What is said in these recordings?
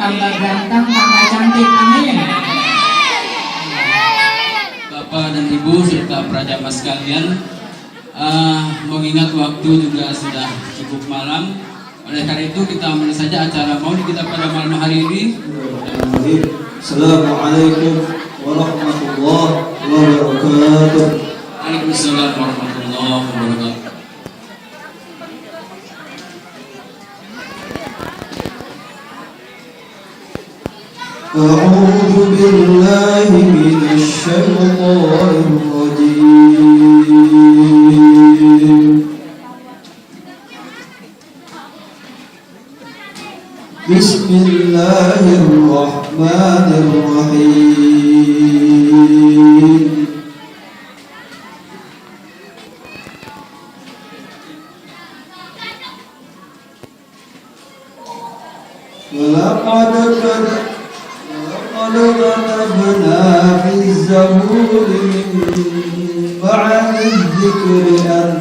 tambah ganteng, tambah cantik. Amin. Bapak dan Ibu serta prajamas sekalian, mengingat waktu juga sudah cukup malam, oleh karena itu kita mulai saja acara maulid kita pada malam hari ini. Assalamualaikum warahmatullahi wabarakatuh. Waalaikumsalam warahmatullahi wabarakatuh. أعوذ بالله من الشيطان الرجيم بسم الله الرحمن الرحيم ولقد كتبنا في الزبور من بعد الذكر أن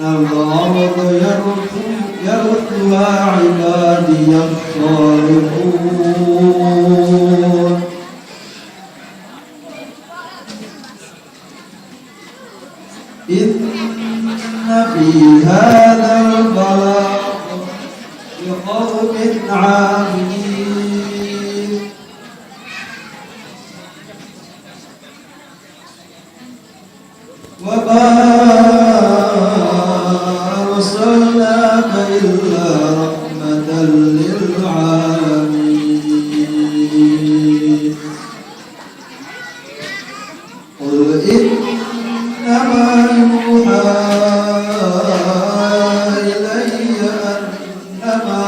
الأرض يرثها عبادي الصالحون إن في هذا البلاغ من عاملين وما أرسلناك إلا رحمة للعالمين قل إنما يوحى إلي أنما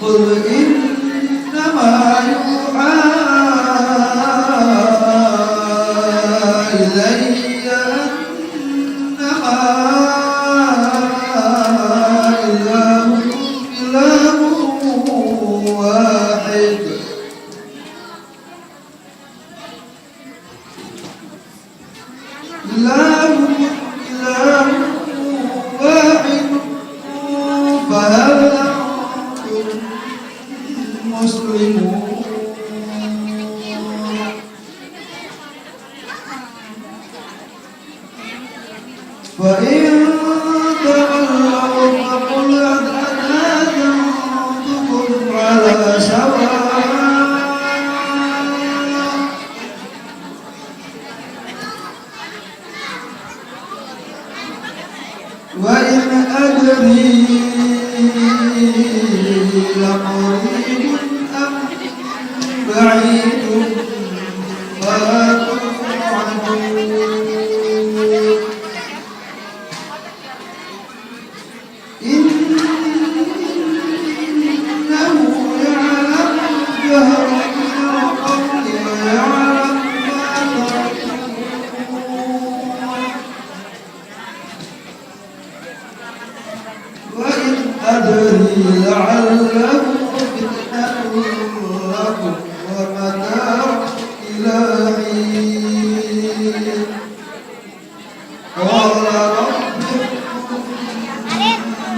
قل إنما يوحى إلي أنما إلهكم إله واحد إلهكم إله واحد فهل أنتم مسلمون فإن تولوا فقل أذنتكم على سواء وإن أدري لقريب أم بعيد ما توعدون إنه يعلم الجهر من القول ويعلم ما تكتمون وإن أدري لعله فتنة لكم ومتاع إلى حين قال رب احكم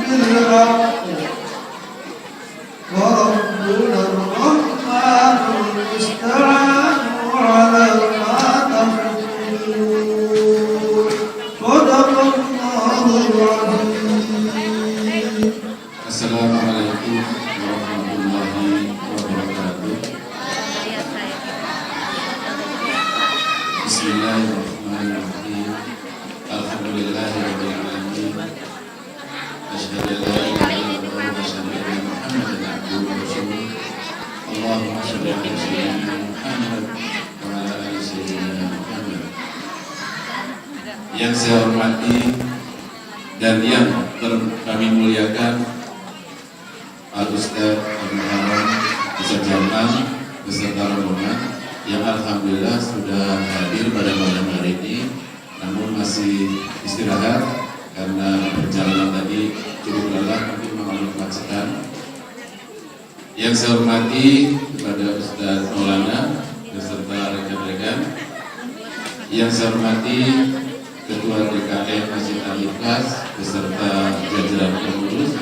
بالحق وربنا الرحمن المستعان على ما تصفون صدق الله العظيم. Assalamualaikum warahmatullahi wabarakatuh. Bismillahirrahmanirrahim. Alhamdulillahirabbil alamin. Asyhadu an la ilaha illallah wa asyhadu anna Muhammadan abduhu wa rasuluh. Allahumma shalli ala sayyidina Muhammad wa ala ali sayyidina Muhammad. Yang saya hormati dan yang kami muliakan Al-Ustaz Al-Muharram Ustaz Jamal beserta rombongan yang alhamdulillah sudah hadir pada malam hari ini, namun masih istirahat karena perjalanan tadi cukup lelah, mungkin mengalami kemacetan. Yang saya hormati kepada Ustaz Maulana beserta rekan-rekan, yang saya hormati Ketua DKM Masjid Al-Ikhlas beserta jajaran pengurus,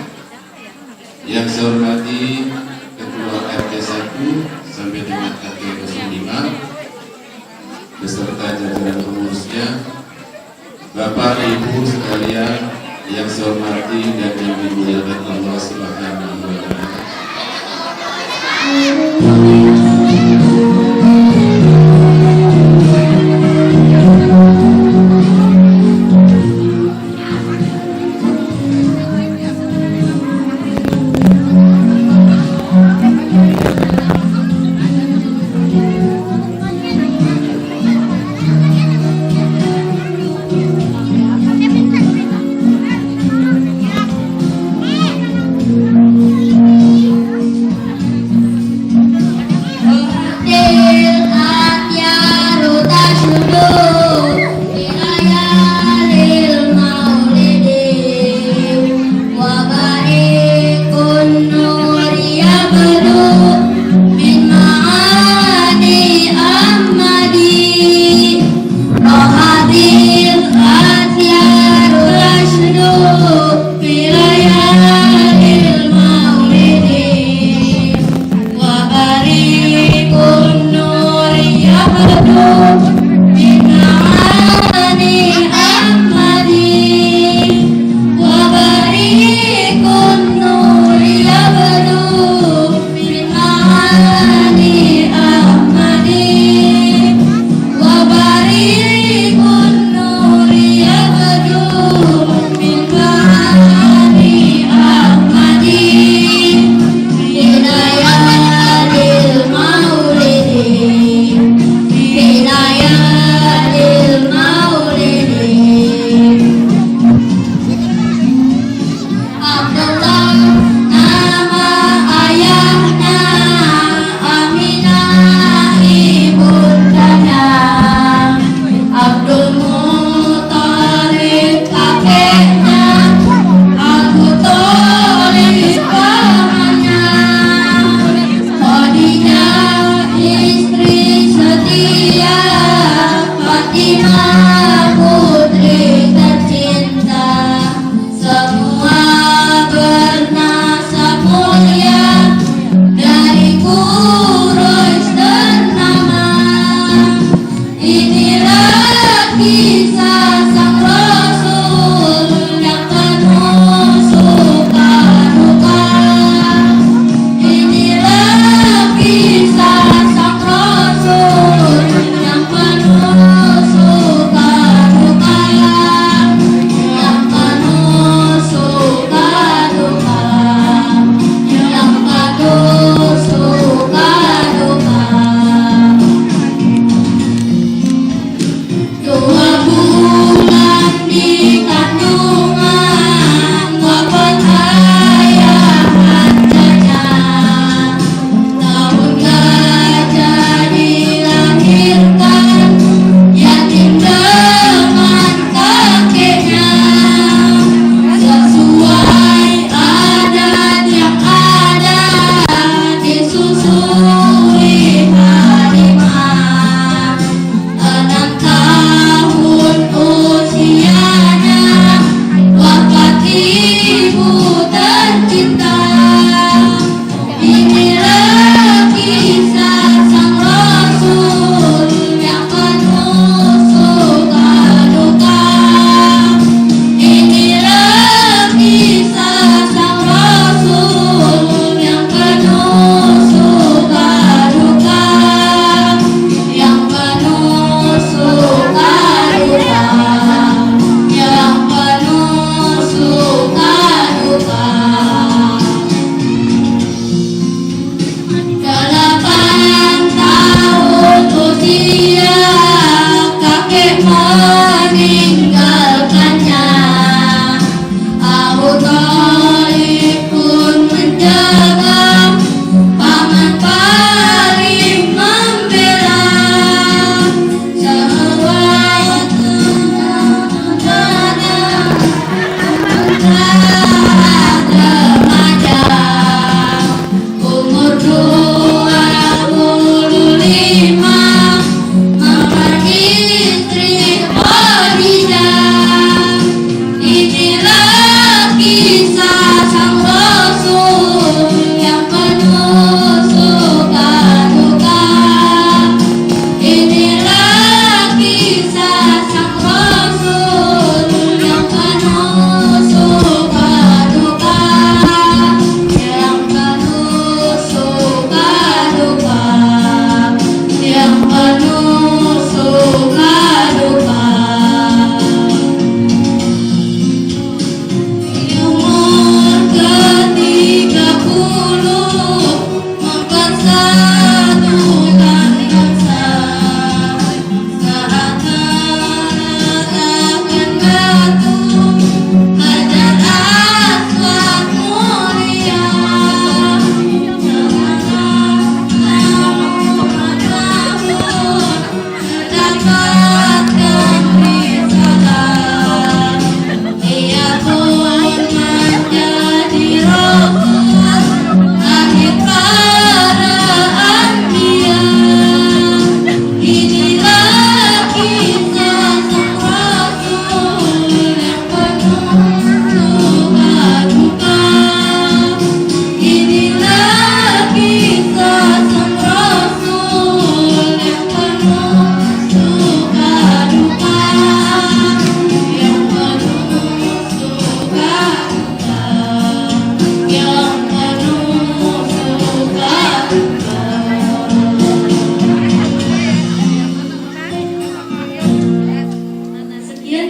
yang saya hormati Ketua RT 1 sampai dengan RT 05 beserta jajaran pengurusnya, Bapak Ibu sekalian yang saya hormati dan yang dimuliakan Allah Subhanahu wa Ta'ala.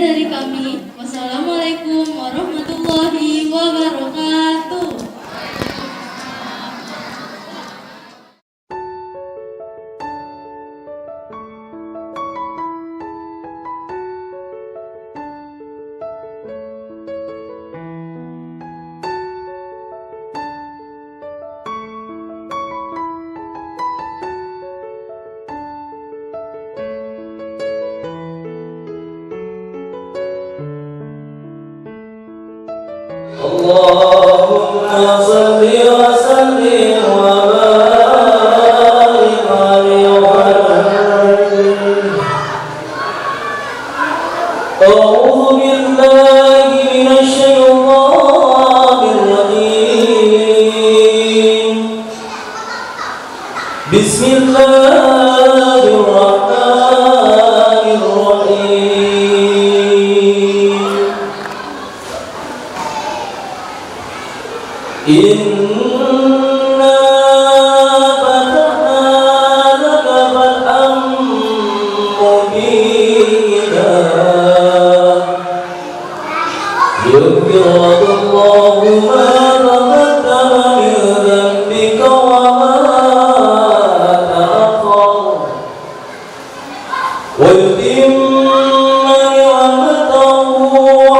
dari kami. Wassalamualaikum warahmatullahi wabarakatuh. اللهم صل وسلم وبارك عليه وعلى آله. أعوذ بالله من الشيطان الرجيم. بسم الله الرحمن الرحيم. إنا فتحنا لك فتحا مبينا يغفر الله ما تقدم من ذنبك وما تأخر ويتم نعمته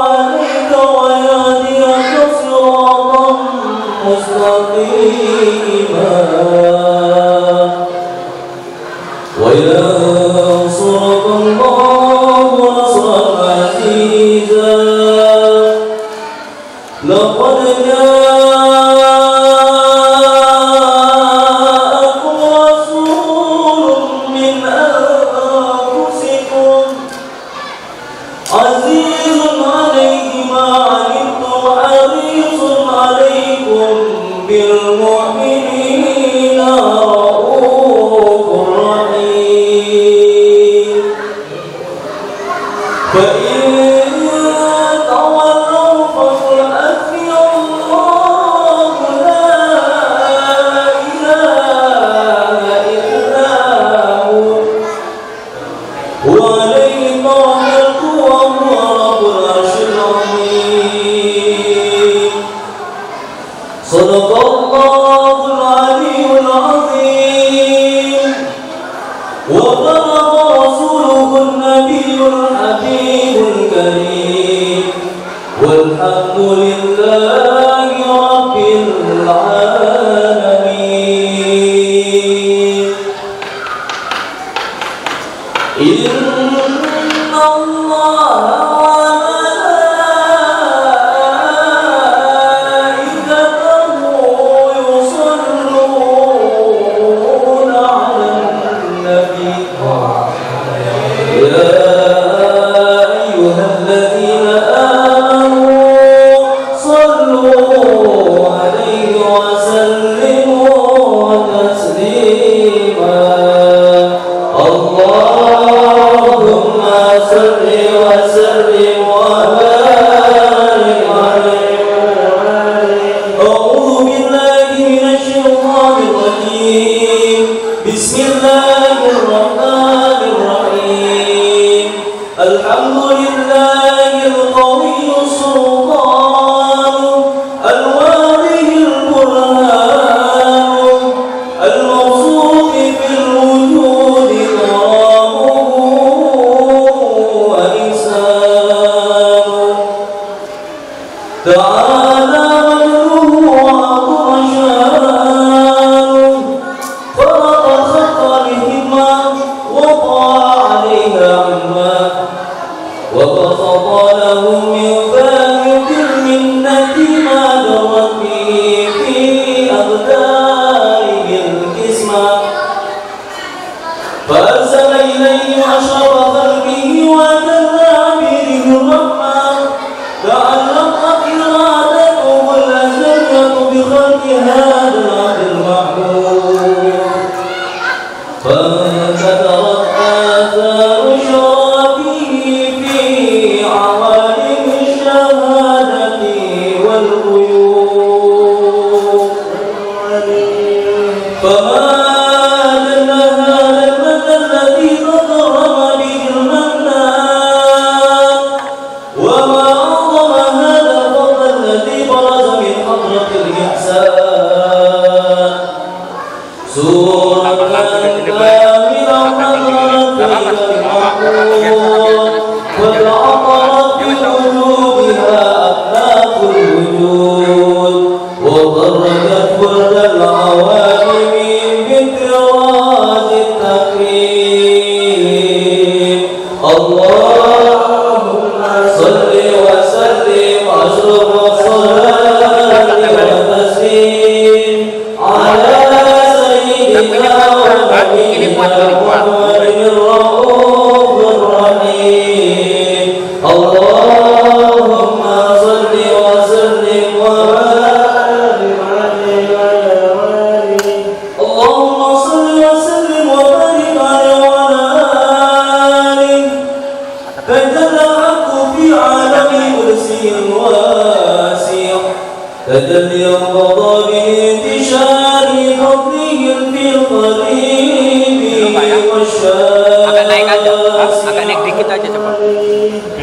عليك ويهديك صراطا مستقيما وينصرك الله نصرا عزيزا. لقد جاءكم رسول من أنفسكم عزيز عليه ما عنتم حريص عليكم بالمؤمنين رؤوف رحيم. فإن تولوا فقل حسبي الله لا إله إلا هو عليه توكلت وهو رب العرش العظيم. صدق الله العلي العظيم وبلغ رسوله النبي الحبيب الكريم والحمد لله رب العالمين. إن الله وملائكته يصلون على النبي. يا أيها الذين آمنوا صلوا عليه وسلموا تسليما. اللهم صل وسلم وبارك عليه. أعوذ بالله من الشيطان الرجيم. بسم الله الرحمن الرحيم. الحمد لله القوي السلطان الواضح البرهان الموصوف في الوجود كرامه وإحسانه. تعالى مجده وعظم شانه. خلق الخلق بهما وطاع عليها علما وبسط لهم من فائق المنة ما درت به في أبدانه القسمة. فأرسل إليه أشرف خلقه وجزى به الرحمة. تعلقت إرادته الأزلية بخلق هذا العبد المحمود. فانكسرت آثار شرفه في عوالم وتعطرت بوجوبها أخلاق الوجود وضربت كل العوالم بانفراد التكريم اللهم صل وسلم أشرف الصلاة والتسليم على سيدنا ونبينا محمد الرؤوف الرحيم اللهم صل وسلم وبارك عليه وعلى آله اللهم صل وسلم وبارك عليه وعلى آله تجلى الحق في عالم قدسه الواسع تجلي انقضى بانتشار فضله في القريب والشاسع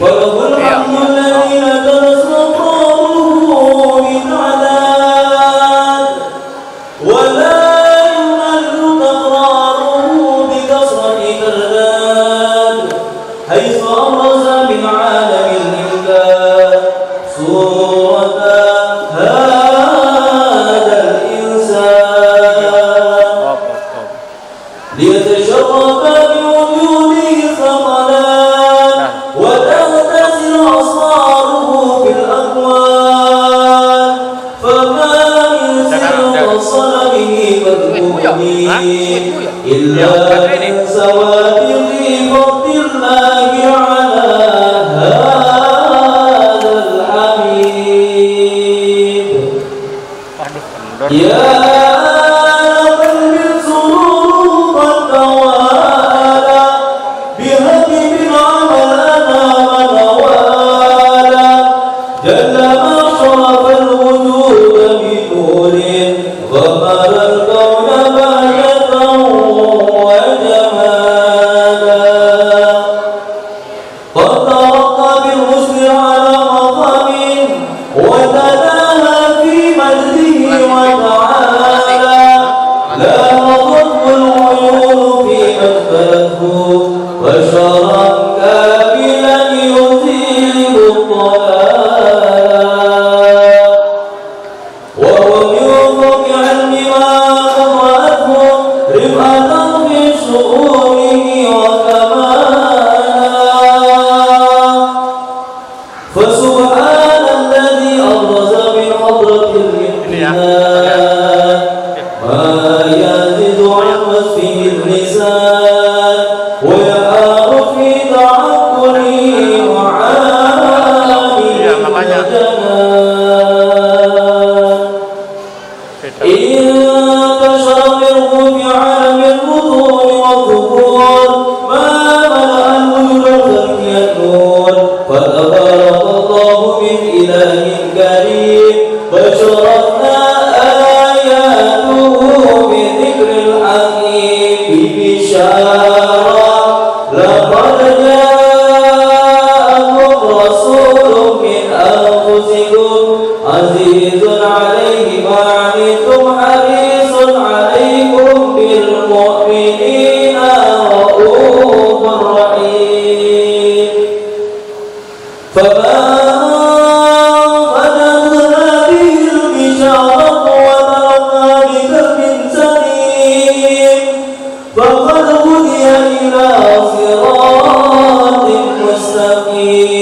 وله الحمد الذي لا تسقطه بالعداد ولا يمل تقراره بكثرة ترداد حيث أبرز من عالم الإمداد صورة هذا الإنسان ليتشرف بوجوده ثقلان وتغتسل أصواره في الأكوان فما من سر وصل به مذكورين إلا من سوابق فضل الله على هذا الحبيب يا قلب السرور قد توالى بهدم عمل أنام نوالا جل ما شرف الوجود بنور غمر الكون بهجة وجمالا قد ترقى بالحسن على مقام وتناهى في مجده وتعالى لا تضر العيون في مكتبه بشرا كاملا يزيل الضلال وهو من فوق علم ما قرأته رفعة في شؤونه وكمالا فسبحان الذي أبرز من حضرة الامتنان ما يزيد عن وصفه اللسان ويحار في تعقله معاني الجنان انتشر منه في عالم البطون والظهور ما ملأ الوجود الخفي النور فتبارك الله من إله كريم بشرتنا آياته بذكر الحكيم ببشارة لقد جاءكم رسول من أنفسكم عزيز عليه ما عنتم حريص عليكم بالمؤمنين رؤوف رحيم فما بدأنا به البشارة وتركنا بقلب سليم فقد هدي إلى صراط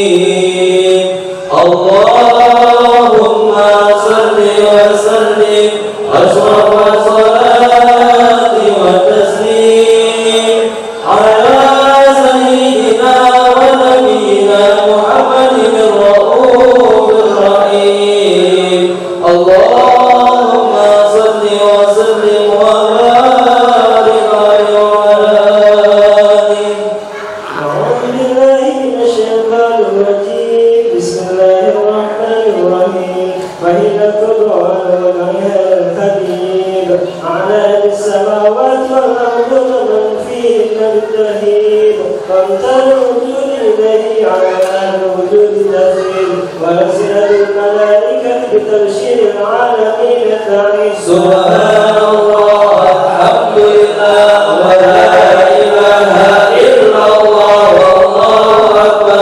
مستقيم اللهم صل وسلم أشرف الصلاة والتسليم على سيدنا ونبينا محمد الرؤوف الرحيم اللهم صل وسلم وبارك عليه وعلى آله أعوذ بالله من الشيطان الرجيم بسم الله الرحمن الرحيم وإذا تدعى لها الحبيب على السماوات والأرض ومن فيهن التهيب فامتن وجود إليه على أهل وجود تفيد وألسنة الملائكة بتبشير العالمين تعيش سبحان الله الحمد لله ولا إله إلا الله والله أكبر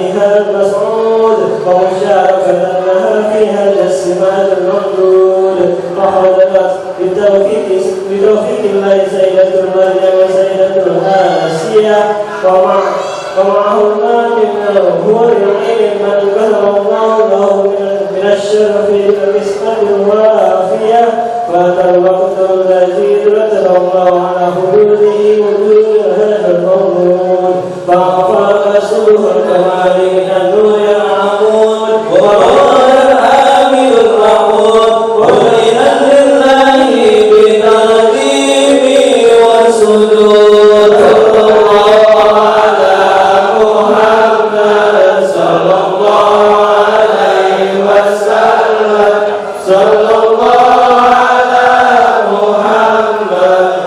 بها المسعود ومشاركة لها فيها الجسمات الممدود فحضرت بتوفيق الله سيدة مريم وسيدة الآسية ومعهما مما هو يعين من كتب الله له من الشرف بالنسبة الوافية فهذا الوقت الذي رتب الله على حدوده وجود هذا المولود فأعطاك سبح الكمال من النور المعمود وروى الحامد الرحمن وبين لله بتعظيم والسجود صلى الله على محمد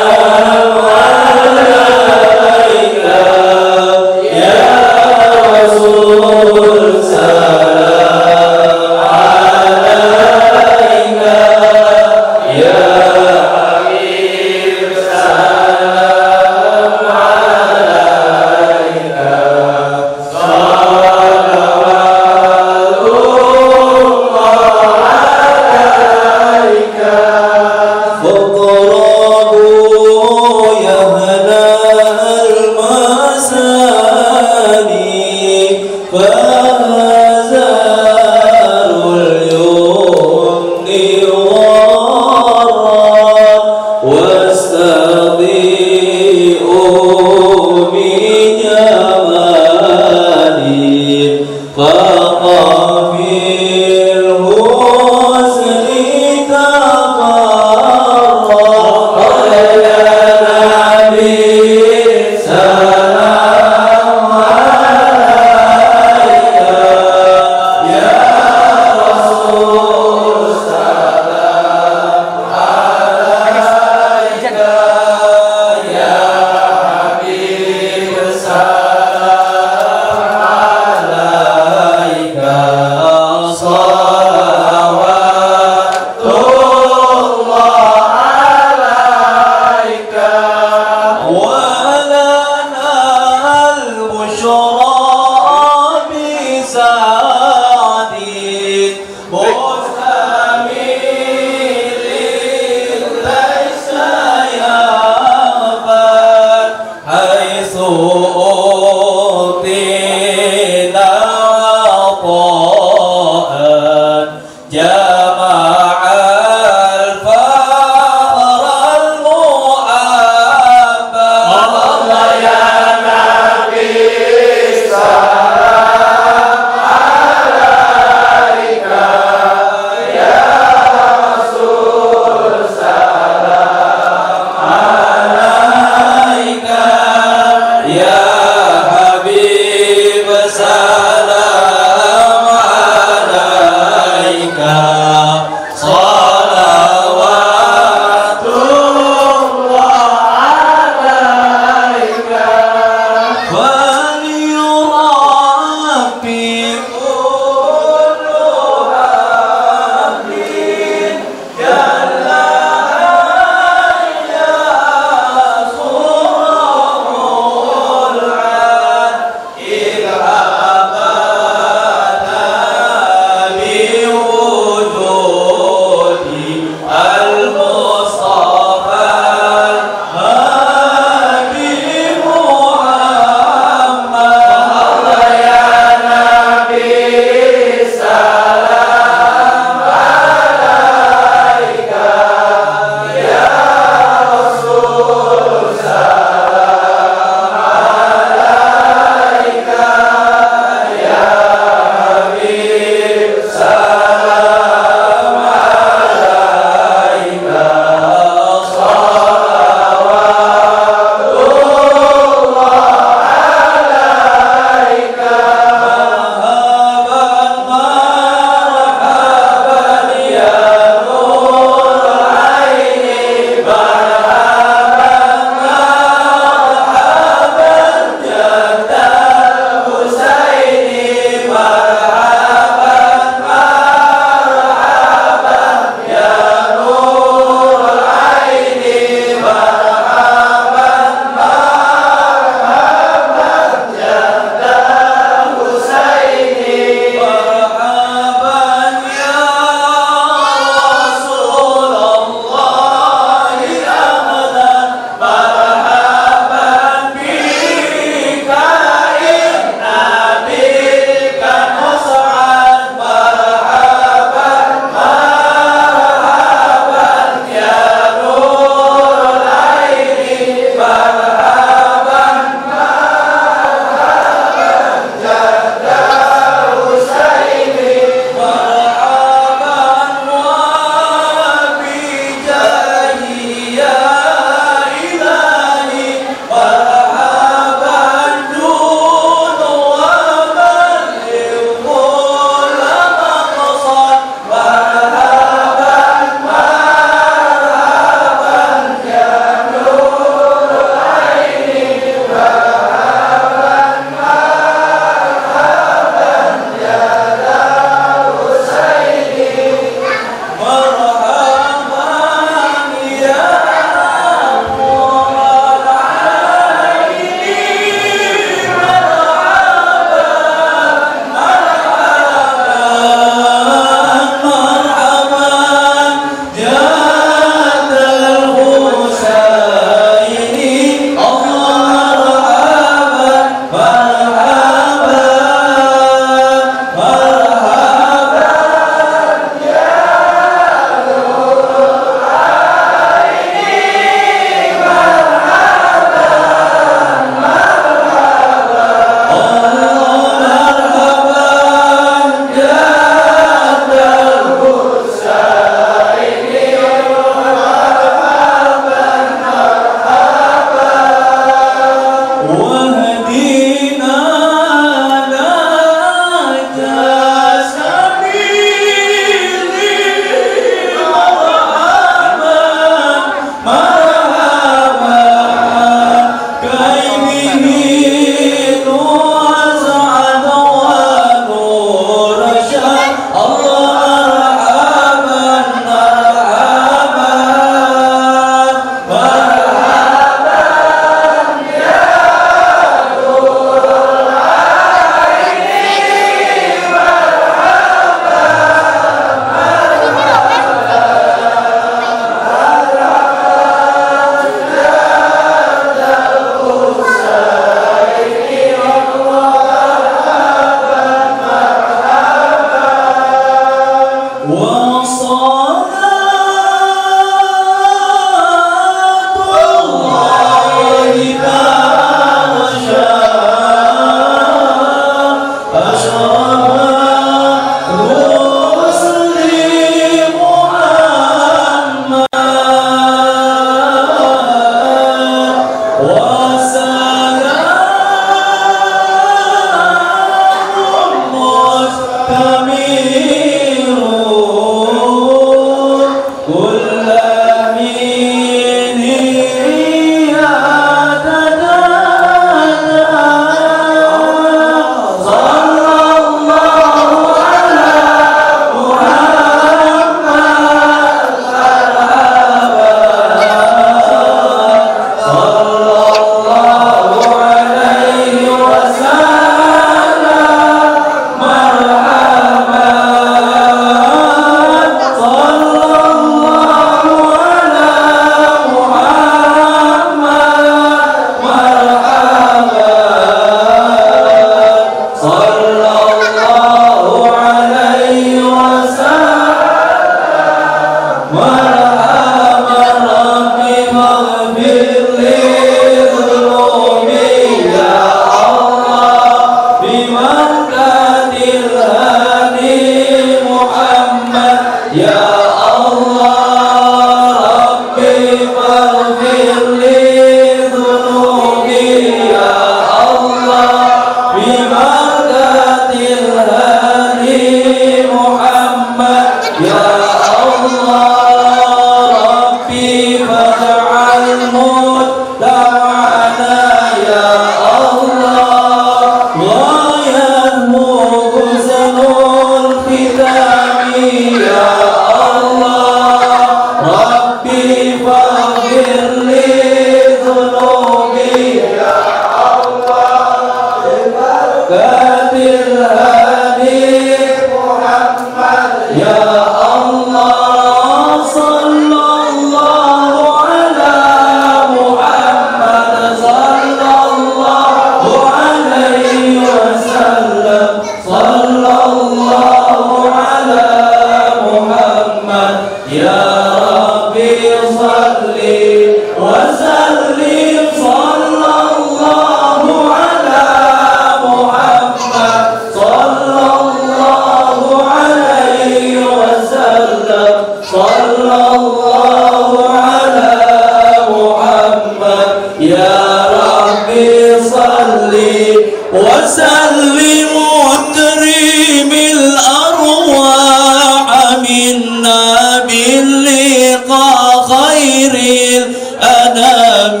وسلم وكريم الأرواح منا باللقاء خير الأنام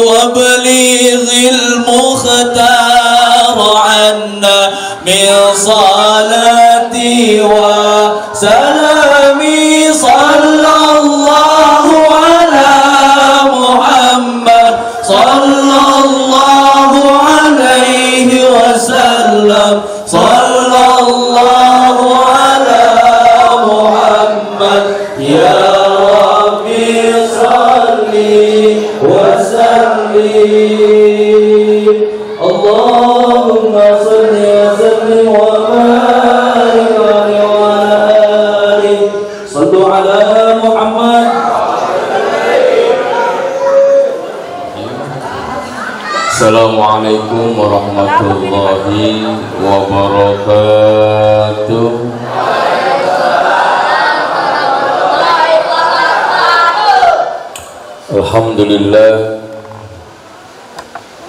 وابلغ المختار عنا من صلاتي وسلامي صلى الله على محمد صلى الله عليه وسلم صلى الله على محمد يا ربي صل وسلم اللهم صل وسلم وبارك عليه وعلى آله صلوا على محمد. Assalamualaikum warahmatullahi wabarakatuh.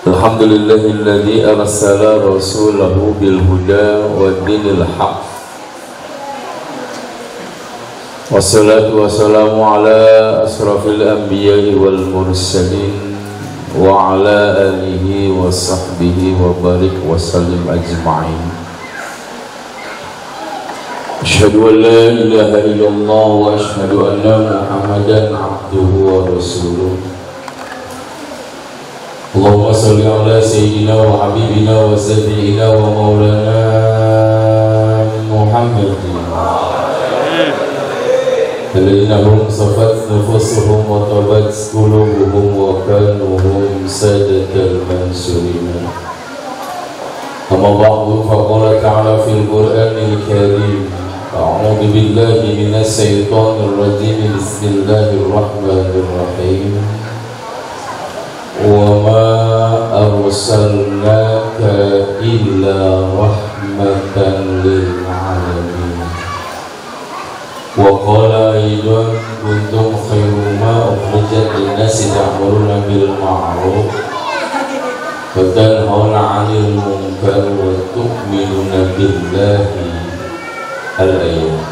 Alhamdulillahilladzi arsala rasulahu bil huda wa dinil haq. Wassalatu wassalamu ala asrafil anbiya'i wal mursalin wa ala alihi wa sahbihi wa barik wa sallim ajma'in. Asyhadu an la ilaha illallah wa asyhadu anna Muhammadan abduhu wa rasuluh. Allahumma salli ala sayyidina wa habibina wa sayyidina wa maulana Muhammadin الذين هم صفت نفوسهم وطبت قلوبهم وكانوا هم سادة المنصورين. أما بعد فقال تعالى في القرآن الكريم أعوذ بالله من الشيطان الرجيم بسم الله الرحمن الرحيم وما أرسلناك إلا رحمة للعالمين. وقال أيضا كنتم خير ما أخرجت للناس تأمرون بالمعروف وتنهون عن المنكر وتؤمنون بالله الآيات.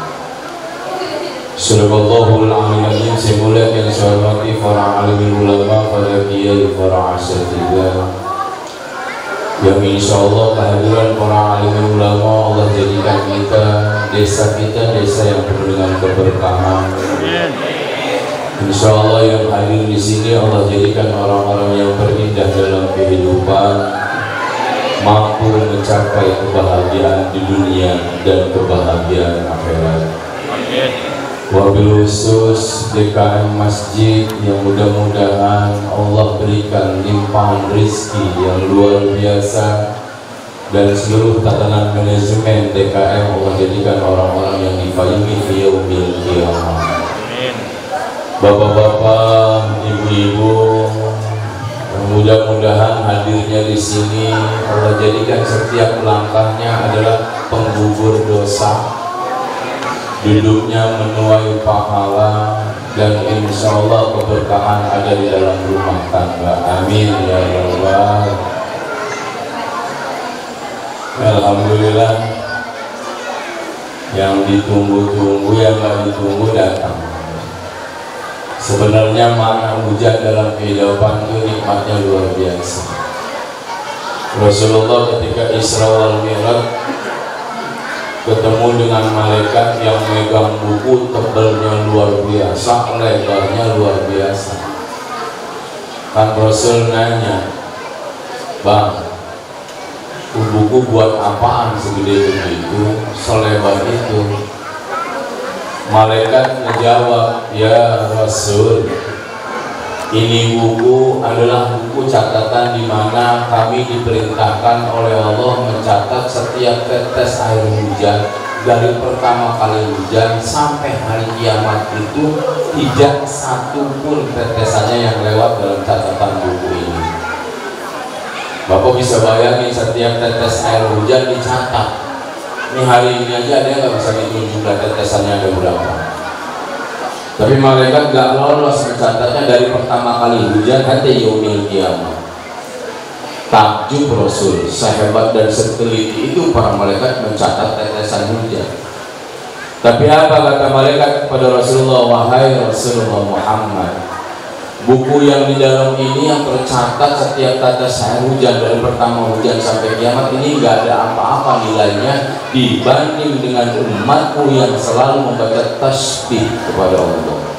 Sadaqallahul azim. Semuanya yang saya hormati para alim ulama, para kiai, para asatidzah, yang insyaallah kehadiran para alim ulama Allah jadikan desa kita desa yang penuh dengan keberkahan. Insyaallah yang hadir di sini Allah jadikan orang-orang yang berindah dalam kehidupan, mampu mencapai kebahagiaan di dunia dan kebahagiaan akhirat. Wabil khusus DKM Masjid yang mudah-mudahan Allah berikan limpahan rezeki yang luar biasa, dan seluruh tatanan manajemen DKM Allah jadikan orang-orang yang dipayungi fi yaumil qiyamah. Bapak-bapak, ibu-ibu, mudah-mudahan hadirnya di sini Allah jadikan setiap langkahnya adalah penggugur dosa, duduknya menuai pahala, dan insya Allah keberkahan ada di dalam rumah tangga. Amin ya rabbal. Alhamdulillah, yang ditunggu-tunggu, yang gak ditunggu datang. Sebenarnya makna hujan dalam kehidupan itu nikmatnya luar biasa. Rasulullah ketika Isra wal Mi'raj ketemu dengan malaikat yang megang buku, tebalnya luar biasa, lebarnya luar biasa. Kang Rasul nanya, Bang, buku buat apaan segede begitu, selebar itu? Malaikat menjawab, ya Rasul, ini buku adalah buku catatan di mana kami diperintahkan oleh Allah mencatat setiap tetes air hujan dari pertama kali hujan sampai hari kiamat itu tidak satu pun tetesannya yang lewat dalam catatan buku ini. Bapak bisa bayangin setiap tetes air hujan dicatat. Ini hari ini aja dia nggak bisa hitung jumlah tetesannya ada berapa. Tapi malaikat nggak lolos mencatatnya dari pertama kali hujan sampai yaumil kiamat. Takjub Rasul, sehebat dan seteliti itu para malaikat mencatat tetesan hujan. Tapi apa kata malaikat kepada Rasulullah, wahai Rasulullah Muhammad, buku yang di dalam ini yang tercatat setiap tetes air hujan dari pertama hujan sampai kiamat ini nggak ada apa-apa nilainya dibanding dengan umatku yang selalu membaca tasbih kepada Allah.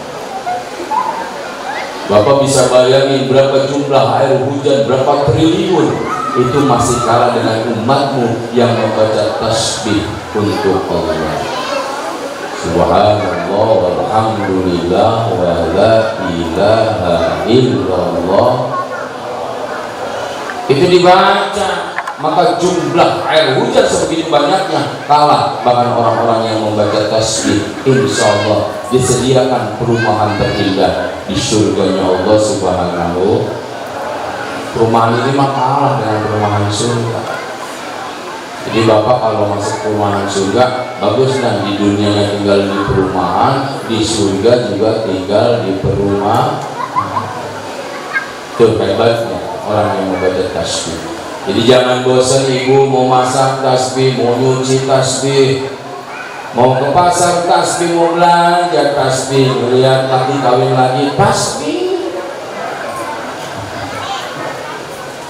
Bapak bisa bayangin berapa jumlah air hujan, berapa triliun, itu masih kalah dengan umatmu yang membaca tasbih untuk Allah. Subhanallah walhamdulillah wa la ilaha illallah. Itu dibaca, maka jumlah air hujan sebegitu banyaknya kalah bahkan orang-orang yang membaca tasbih. Insya Allah disediakan perumahan terindah di surganya Allah Subhanahu. Perumahan ini mah kalah dengan perumahan surga. Jadi Bapak kalau masuk perumahan surga bagus, dan di dunianya tinggal di perumahan, di surga juga tinggal di perumahan. Itu hebatnya orang yang membaca tasbih. Jadi jangan bosan ibu mau masak tasbih, mau nyuci tasbih, mau ke pasar tasbih, mau belanja tasbih, melihat laki kawin lagi tasbih.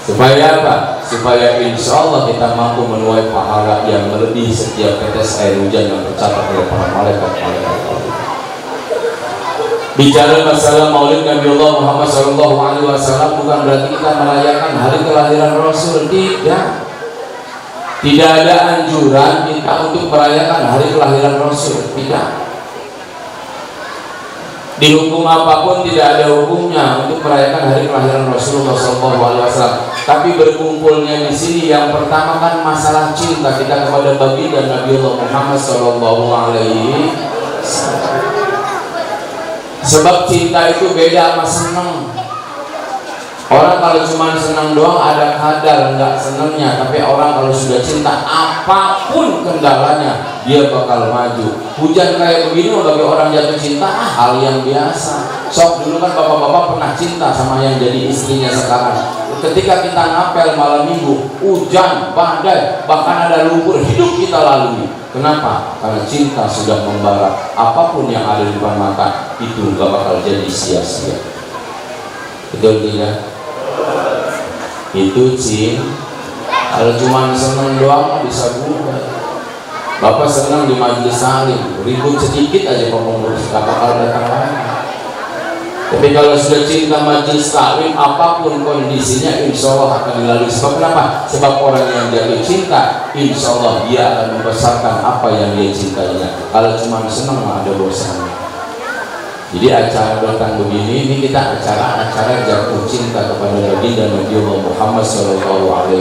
Supaya apa? Supaya insya Allah kita mampu menuai pahala yang melebihi setiap tetes air hujan yang tercatat oleh para malaikat-malaikat. Bicara masalah Maulid Nabi Allah Muhammad SAW bukan berarti kita merayakan hari kelahiran Rasul, tidak. Tidak ada anjuran kita untuk merayakan hari kelahiran Rasul, tidak. Di hukum apapun tidak ada hukumnya untuk merayakan hari kelahiran Rasulullah SAW. Tapi berkumpulnya di sini yang pertama kan masalah cinta kita kepada baginda Nabi Allah Muhammad SAW. Sebab cinta itu beda sama senang. Orang kalau cuma senang doang ada kadar nggak senangnya, tapi orang kalau sudah cinta apapun kendalanya dia bakal maju. Hujan kayak begini bagi orang jatuh cinta hal yang biasa. Sok dulu kan bapak-bapak pernah cinta sama yang jadi istrinya sekarang. Ketika kita ngapel malam minggu, hujan, badai, bahkan ada lumpur, hidup kita lalui. Kenapa? Karena cinta sudah membara. Apapun yang ada di depan mata itu gak bakal jadi sia-sia. Betul tidak? Itu cinta. Kalau cuma seneng doang bisa bubar. Bapak senang di majelis salim, ribut sedikit aja pengurus, gak bakal datang lagi. Tapi kalau sudah cinta majelis taklim, apapun kondisinya insya Allah akan dilalui. Sebab kenapa? Sebab orang yang jatuh cinta insya Allah dia akan membesarkan apa yang dia cintainya. Kalau cuma senang ada bosannya. Jadi acara datang begini, ini kita acara jatuh cinta kepada baginda Nabi Muhammad SAW.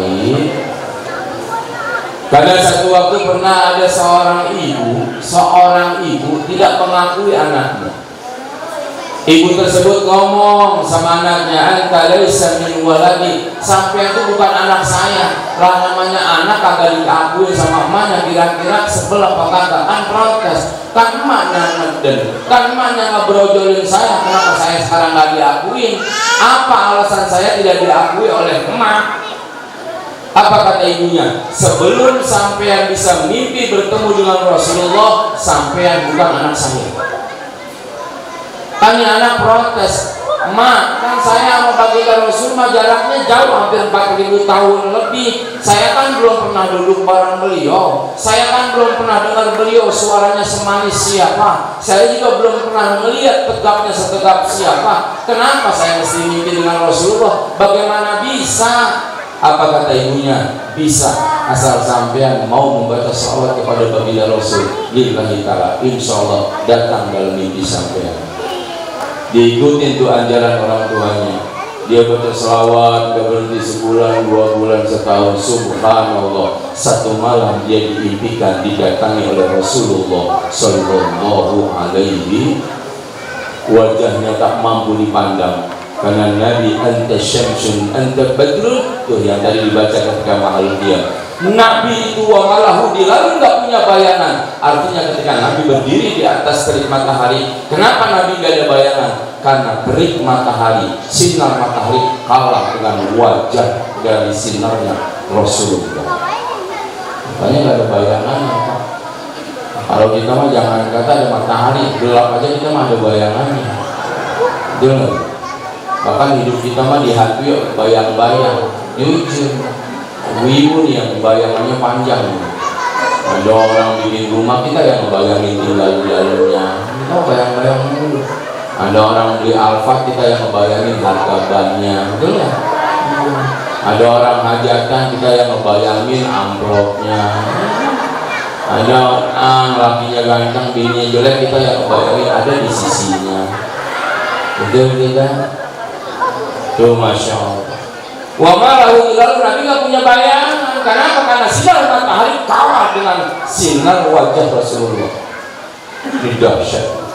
Karena satu waktu pernah ada seorang ibu tidak mengakui anaknya. Ibu tersebut ngomong sama anaknya, anta laisa min waladi, sampai itu bukan anak saya. Lah namanya anak kagak diakui sama emaknya, kira-kira sebelah apa kagak? Kan protes, kan emaknya ngeden, kan emaknya ngebrojolin saya, kenapa saya sekarang nggak diakuin? Apa alasan saya tidak diakui oleh emak? Apa kata ibunya? Sebelum sampean bisa mimpi bertemu dengan Rasulullah, sampean bukan anak saya. Tanya anak protes, "Mak, kan saya sama baginda Rasul mah jaraknya jauh, hampir 4000 tahun lebih. Saya kan belum pernah duduk bareng beliau. Saya kan belum pernah dengar beliau suaranya semanis siapa. Saya juga belum pernah melihat tegapnya setegap siapa. Kenapa saya mesti mimpi dengan Rasulullah? Bagaimana bisa?" Apa kata ibunya? "Bisa, asal sampean mau membaca salawat kepada baginda Rasul lillahi ta'ala, insyaallah datang dalam mimpi sampean." Diikutin tuh anjuran orang tuanya. Dia baca selawat, gak berhenti sebulan, 2 bulan, setahun. Subhanallah, satu malam dia diimpikan didatangi oleh Rasulullah Sallallahu Alaihi. Wajahnya tak mampu dipandang karena Nabi anta syamsun anta badrun, tuh yang tadi dibaca ketika mahal dia. Nabi itu wa malahu lalu nggak punya bayangan. Artinya ketika Nabi berdiri di atas terik matahari, kenapa Nabi nggak ada bayangan? Karena terik matahari, sinar matahari kalah dengan wajah dari sinarnya Rasulullah. Makanya nggak ada bayangannya, Pak. Kalau kita mah jangan kata ada matahari, gelap aja kita mah ada bayangannya. Betul. Bahkan hidup kita mah dihantui bayang-bayang. Jujur, ibu nih yang bayangannya panjang. Ada orang bikin rumah, kita yang ngebayangin tinggal di dalamnya. Kita bayang-bayang dulu. Ada orang beli Alfa, kita yang ngebayangin harga bannya. Betul ya? Ada orang hajatan, kita yang ngebayangin amplopnya. Ada orang lakinya ganteng, bininya jelek, kita yang ngebayangin ada di sisinya. Betul tidak? Tuh Masya Allah. Wa malahu ilalu, Nabi gak punya bayangan. Kenapa? Karena sinar matahari kalah dengan sinar wajah Rasulullah. Dahsyat.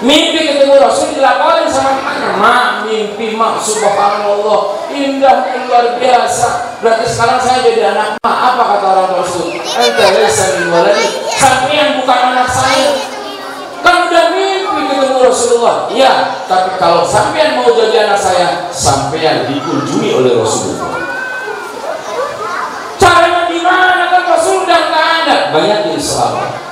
Mimpi ketemu Rasul dilaporin sama temannya. "Mak, mimpi mak, subhanallah, indahnya luar biasa. Berarti sekarang saya jadi anak mak." Apa kata orang Rasul? "Anta laysa min waladi." Sampean bukan anak saya. Kan udah mimpi ketemu Rasulullah. Iya, tapi kalau sampean mau jadi anak saya, sampean dikunjungi oleh Rasulullah. Caranya gimana? Kan Rasul udah nggak ada. Banyakin selawat.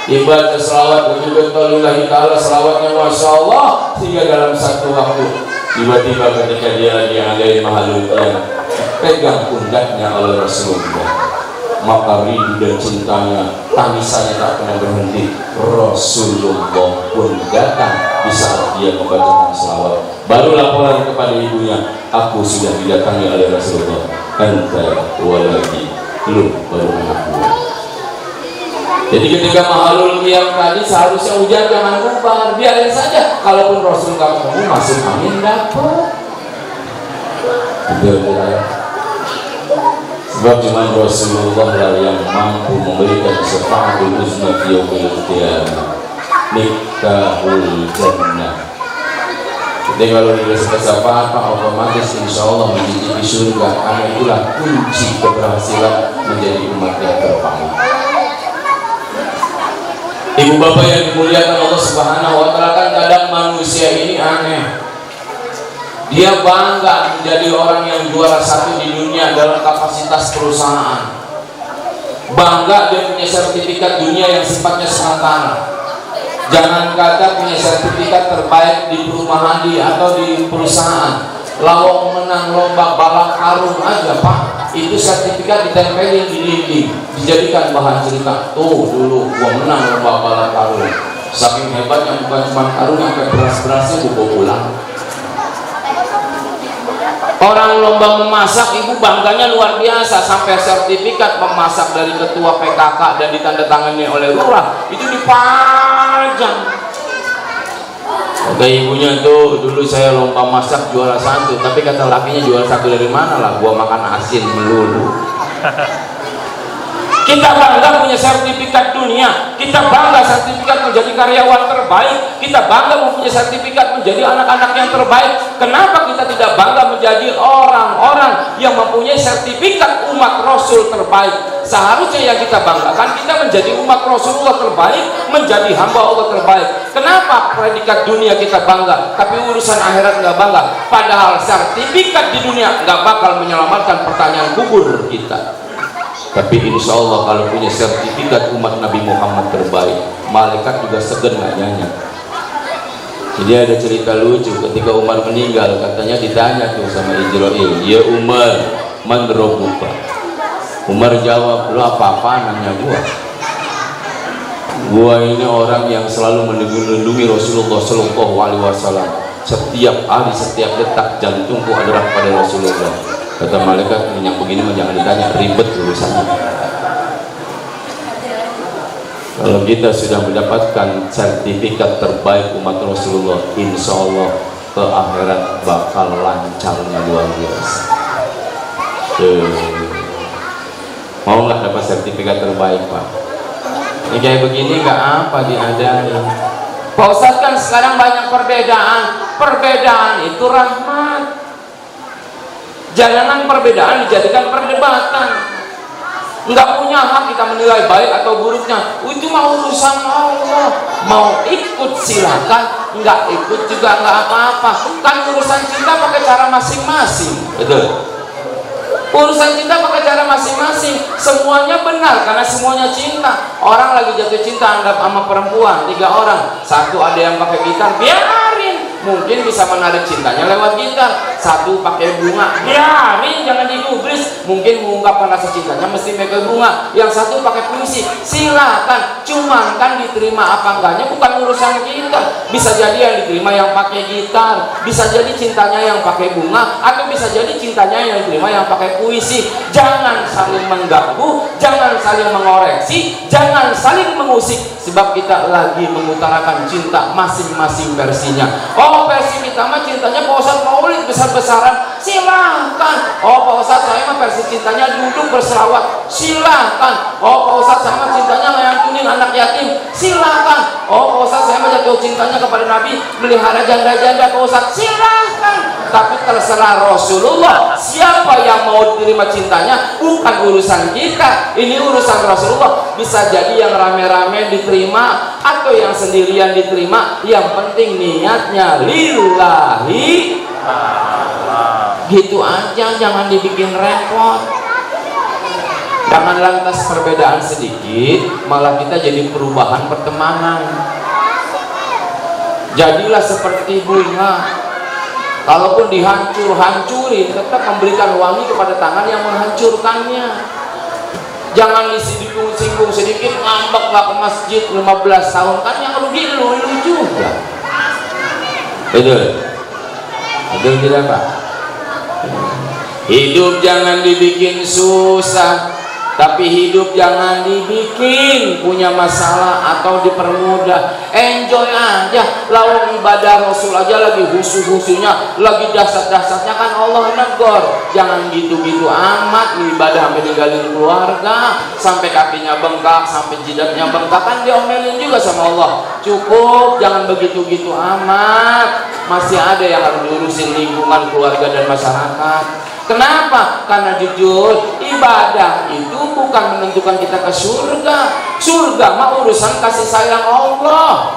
Ibadah selawat juga lillahi ta'ala, selawatnya Masya Allah, sehingga dalam satu waktu tiba-tiba ketika dia lagi alai mahaluknya pegang pundaknya oleh Rasulullah, maka rindu dan cintanya, tangisannya tak pernah berhenti. Rasulullah pun datang di saat dia membacakan selawat. Baru laporan kepada ibunya, "Aku sudah didatangi oleh Rasulullah. Anta waladi, lu baru anakku." Jadi ketika mahalul qiyam tadi seharusnya hujan jangan bubar, biarin saja. Kalaupun Rasul nggak ketemu, masuk angin dapat. Betul ya. Sebab cuma Rasulullah lah yang mampu memberikan syafaatul uzma fi yaumil qiyamah, nikahul jannah. Jadi kalau dikasih syafaat, otomatis insya Allah mencicipi surga. Karena itulah kunci keberhasilan menjadi umat yang terpilih. Ibu bapak yang dimuliakan Allah Subhanahu wa Ta'ala, kan kadang manusia ini aneh. Dia bangga menjadi orang yang juara 1 di dunia dalam kapasitas perusahaan. Bangga dia punya sertifikat dunia yang sifatnya sementara. Jangan kata punya sertifikat terbaik di perumahan dia atau di perusahaan. Lawang menang lomba balap karung aja, Pak, itu sertifikat ditempelin di dinding, dijadikan bahan cerita. Tuh dulu gua menang lomba balap karung. Saking hebatnya, bukan cuma karung, sampai beras-berasnya gua bawa pulang. Orang lomba memasak, ibu bangganya luar biasa, sampai sertifikat memasak dari ketua PKK dan ditandatangani oleh lurah itu dipajang. Kata ibunya tuh, "Dulu saya lomba masak juara 1, tapi kata lakinya juara 1 dari mana lah, gua makan asin melulu." Kita bangga punya sertifikat dunia, kita bangga sertifikat menjadi karyawan terbaik, kita bangga mempunyai sertifikat menjadi anak-anak yang terbaik. Kenapa kita tidak bangga menjadi orang-orang yang mempunyai sertifikat umat Rasul terbaik? Seharusnya yang kita banggakan, kita menjadi umat Rasulullah terbaik, menjadi hamba Allah terbaik. Kenapa predikat dunia kita bangga, tapi urusan akhirat nggak bangga? Padahal sertifikat di dunia nggak bakal menyelamatkan pertanyaan kubur kita. Tapi insya Allah kalau punya sertifikat umat Nabi Muhammad terbaik, malaikat juga segan nanyanya. Jadi ada cerita lucu ketika Umar meninggal, katanya ditanya tuh sama Ijrail, ya Umar, man rabbuka? Umar jawab, lu apa-apa nanya gua ini orang yang selalu melindungi Rasulullah Sallallahu Alaihi Wasallam. Setiap hari, setiap detak jantungku adalah pada Rasulullah. Kata malaikat, yang begini mah jangan ditanya, ribet urusannya. Kalau kita sudah mendapatkan sertifikat terbaik umat Rasulullah, insya Allah ke akhirat bakal lancarnya luar biasa. Mau nggak dapat sertifikat terbaik, Pak? Ini kayak begini nggak apa diadain. Pak Ustadz, kan sekarang banyak perbedaan. Perbedaan itu rahmat. Jangan perbedaan dijadikan perdebatan. Nggak punya hak kita menilai baik atau buruknya. Itu mah urusan Allah. Mau ikut silakan, nggak ikut juga nggak apa-apa. Kan urusan cinta pakai cara masing-masing. Betul. Urusan cinta pakai cara masing-masing. Semuanya benar karena semuanya cinta. Orang lagi jatuh cinta anggap sama perempuan 3 orang. Satu ada yang pakai gitar, biarin. Mungkin bisa menarik cintanya lewat gitar. Satu pakai bunga, biarin, jangan digubris. Mungkin mengungkapkan rasa cintanya mesti pakai bunga. Yang satu pakai puisi, silakan. Cuman kan diterima apa enggaknya bukan urusan kita. Bisa jadi yang diterima yang pakai gitar, bisa jadi cintanya yang pakai bunga, atau bisa jadi cintanya yang diterima yang pakai puisi. Jangan saling mengganggu, jangan saling mengoreksi, jangan saling mengusik. Sebab kita lagi mengutarakan cinta masing-masing versinya. Oh, versi kita mah cintanya Pak Ustadz maulid besar-besaran, silahkan. Oh, Pak Ustadz saya mah versi cintanya duduk berselawat, silahkan. Oh, Pak Ustadz saya mah cintanya ngeyantunin anak yatim, silahkan. Oh, Pak Ustadz saya mah jatuh cintanya kepada Nabi, melihara janda-janda, Pak Ustadz, silahkan. Tapi terserah Rasulullah, siapa yang mau diterima cintanya bukan urusan kita. Ini urusan Rasulullah. Bisa jadi yang rame-rame diterima atau yang sendirian diterima, yang penting niatnya lillahi. Gitu aja, jangan dibikin repot. Jangan lantas perbedaan sedikit malah kita jadi perubahan pertemanan. Jadilah seperti bunga, kalaupun dihancur-hancurin tetap memberikan wangi kepada tangan yang menghancurkannya. Jangan disinggung sedikit ngambek nggak ke masjid 15 tahun, kan yang rugi lu juga. Betul. Betul tidak, Pak? Hidup jangan dibikin susah, tapi hidup jangan dibikin punya masalah atau dipermudah. Enjoy aja. Lawan ibadah Rasul aja lagi husu-husunya, lagi dasar-dasarnya, kan Allah negor. Jangan gitu-gitu amat ibadah sampai ninggalin keluarga, sampai kakinya bengkak, sampai jidatnya bengkak, kan diomelin juga sama Allah. Cukup, jangan begitu-gitu amat. Masih ada yang harus diurusin lingkungan, keluarga dan masyarakat. Kenapa? Karena jujur, ibadah itu bukan menentukan kita ke surga. Surga mah urusan kasih sayang Allah,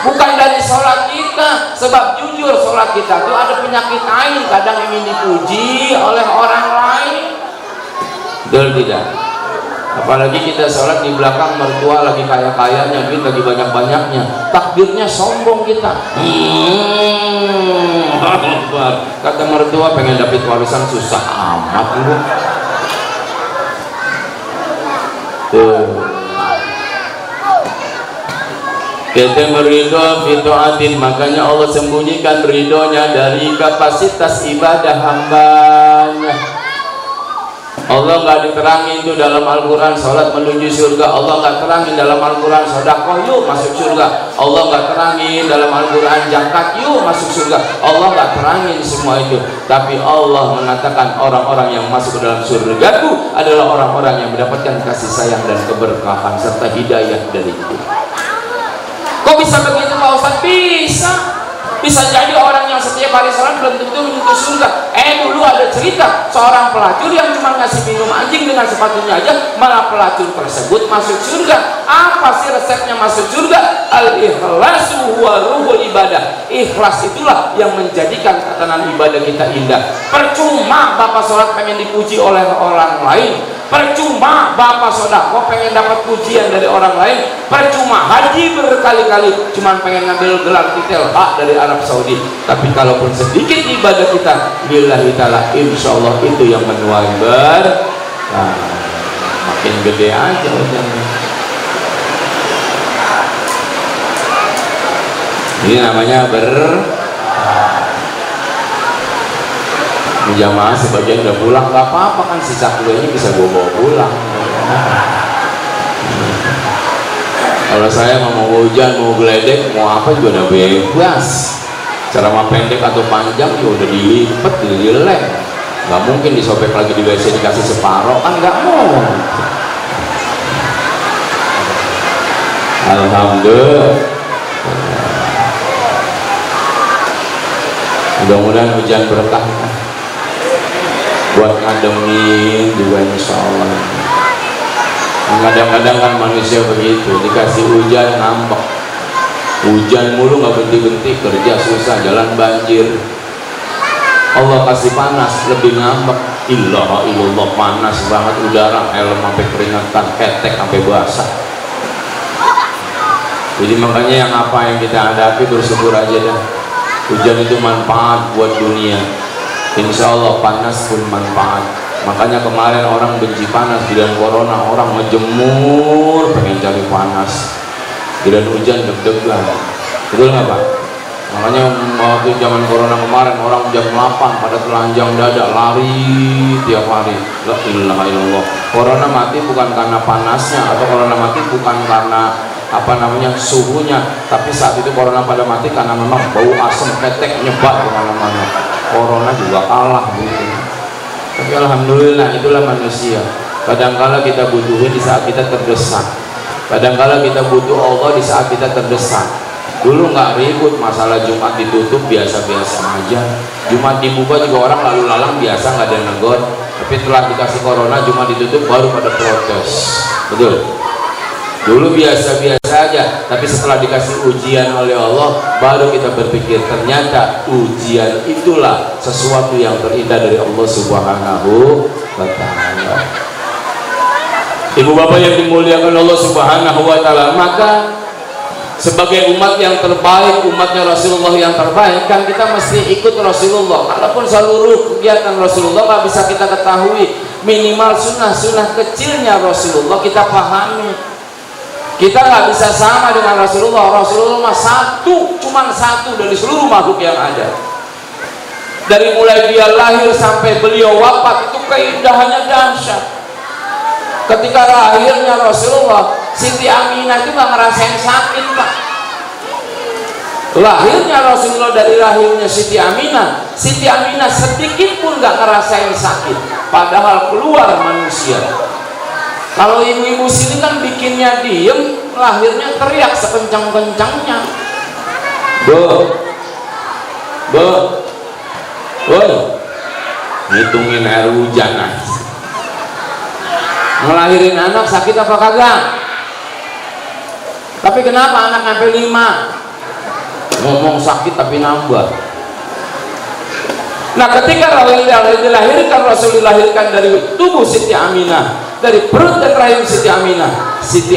bukan dari sholat kita. Sebab jujur, sholat kita itu ada penyakit lain, kadang ingin dipuji oleh orang lain. Betul tidak? Apalagi kita sholat di belakang mertua lagi kaya-kayanya, duit lagi banyak-banyaknya, takbirnya sombong kita. Kata mertua, pengen dapat warisan susah amat lu. Kita meridho fituatin, makanya Allah sembunyikan ridhonya dari kapasitas ibadah hambanya. Allah nggak diterangin itu dalam Al-Quran sholat menuju surga. Allah nggak terangin dalam Al-Quran sedekah yuk masuk surga. Allah nggak terangin dalam Al-Quran zakat yuk masuk surga. Allah nggak terangin semua itu. Tapi Allah mengatakan orang-orang yang masuk ke dalam surgaku adalah orang-orang yang mendapatkan kasih sayang dan keberkahan serta hidayah dari itu. Kok bisa begitu, Pak Ustadz? Bisa jadi orang yang setiap hari sholat belum tentu menyentuh surga. Dulu ada cerita seorang pelacur yang cuma ngasih minum anjing dengan sepatunya aja, malah pelacur tersebut masuk surga. Apa sih resepnya masuk surga? Al-ikhlasu wa ruhul ibadah. Ikhlas itulah yang menjadikan tatanan ibadah kita indah. Percuma Bapak sholat pengen dipuji oleh orang lain, Percuma bapak sodako pengen dapat pujian dari orang lain, percuma haji berkali-kali cuman pengen ngambil gelar titel hak dari Arab Saudi. Tapi kalaupun sedikit ibadah kita lillahi ta'ala, insya Allah itu yang menuai nah, makin gede aja wajahnya. Ini namanya jamaah. Sebagian udah pulang, gak apa-apa kan, sisa kuliahnya bisa bawa pulang. Kalau saya mau hujan, mau geledek, mau apa juga udah bebas. Ceramah pendek atau panjang juga udah dilipet, dileleh. Gak mungkin disobek lagi di WC dikasih separoh, kan gak mau. Alhamdulillah. Mudah-mudahan hujan berkah buat ngadengin juga insya Allah. Kadang-kadang kan manusia begitu, dikasih hujan ngambek, hujan mulu nggak berhenti-berhenti, kerja susah, jalan banjir. Allah kasih panas lebih ngambek. Ilaha illallah, panas banget udara, helm sampai keringatan, ketek sampai basah. Jadi makanya yang apa yang kita hadapi bersyukur aja dah. Hujan itu manfaat buat dunia. Insya Allah panas pun manfaat. Makanya kemarin orang benci panas, bidan corona, orang ngejemur pengen cari panas. Bidan hujan deg-degan. Betul nggak Pak? Makanya waktu zaman corona kemarin orang jam 8 pada telanjang dada lari tiap hari. La ilaha illallah. Corona mati bukan karena panasnya, atau corona mati bukan karena suhunya, tapi saat itu corona pada mati karena memang bau asam ketek nyebar kemana-mana. Corona juga kalah gitu. Tapi alhamdulillah itulah manusia. Kadangkala kita butuhin di saat kita terdesak. Kadangkala kita butuh Allah di saat kita terdesak. Dulu nggak ribut masalah Jumat ditutup, biasa-biasa aja. Jumat dibuka juga orang lalu lalang biasa, nggak ada yang negor. Tapi setelah dikasih corona Jumat ditutup baru pada protes. Betul. Dulu biasa-biasa aja, tapi setelah dikasih ujian oleh Allah, baru kita berpikir ternyata ujian itulah sesuatu yang terindah dari Allah Subhanahu wa Ta'ala. Ibu bapak yang dimuliakan Allah Subhanahu wa Ta'ala, maka sebagai umat yang terbaik, umatnya Rasulullah yang terbaik, kan kita mesti ikut Rasulullah. Walaupun seluruh kegiatan Rasulullah nggak bisa kita ketahui, minimal sunnah-sunnah kecilnya Rasulullah kita pahami. Kita nggak bisa sama dengan Rasulullah. Rasulullah mah cuman satu dari seluruh makhluk yang ada. Dari mulai dia lahir sampai beliau wafat itu keindahannya dahsyat. Ketika lahirnya Rasulullah, Siti Aminah itu nggak ngerasain sakit Pak. Lahirnya Rasulullah, dari lahirnya Siti Aminah sedikit pun nggak ngerasain sakit. Padahal keluar manusia. Kalau ibu-ibu sini kan bikinnya diem, lahirnya teriak sekencang-kencangnya. Ngitungin air hujan aja. Ngelahirin anak sakit apa kagak? Tapi kenapa anak sampai 5? Ngomong sakit tapi nambah. Nah ketika dilahirkan, Rasul dilahirkan dari tubuh Siti Aminah, dari perut dan rahim Siti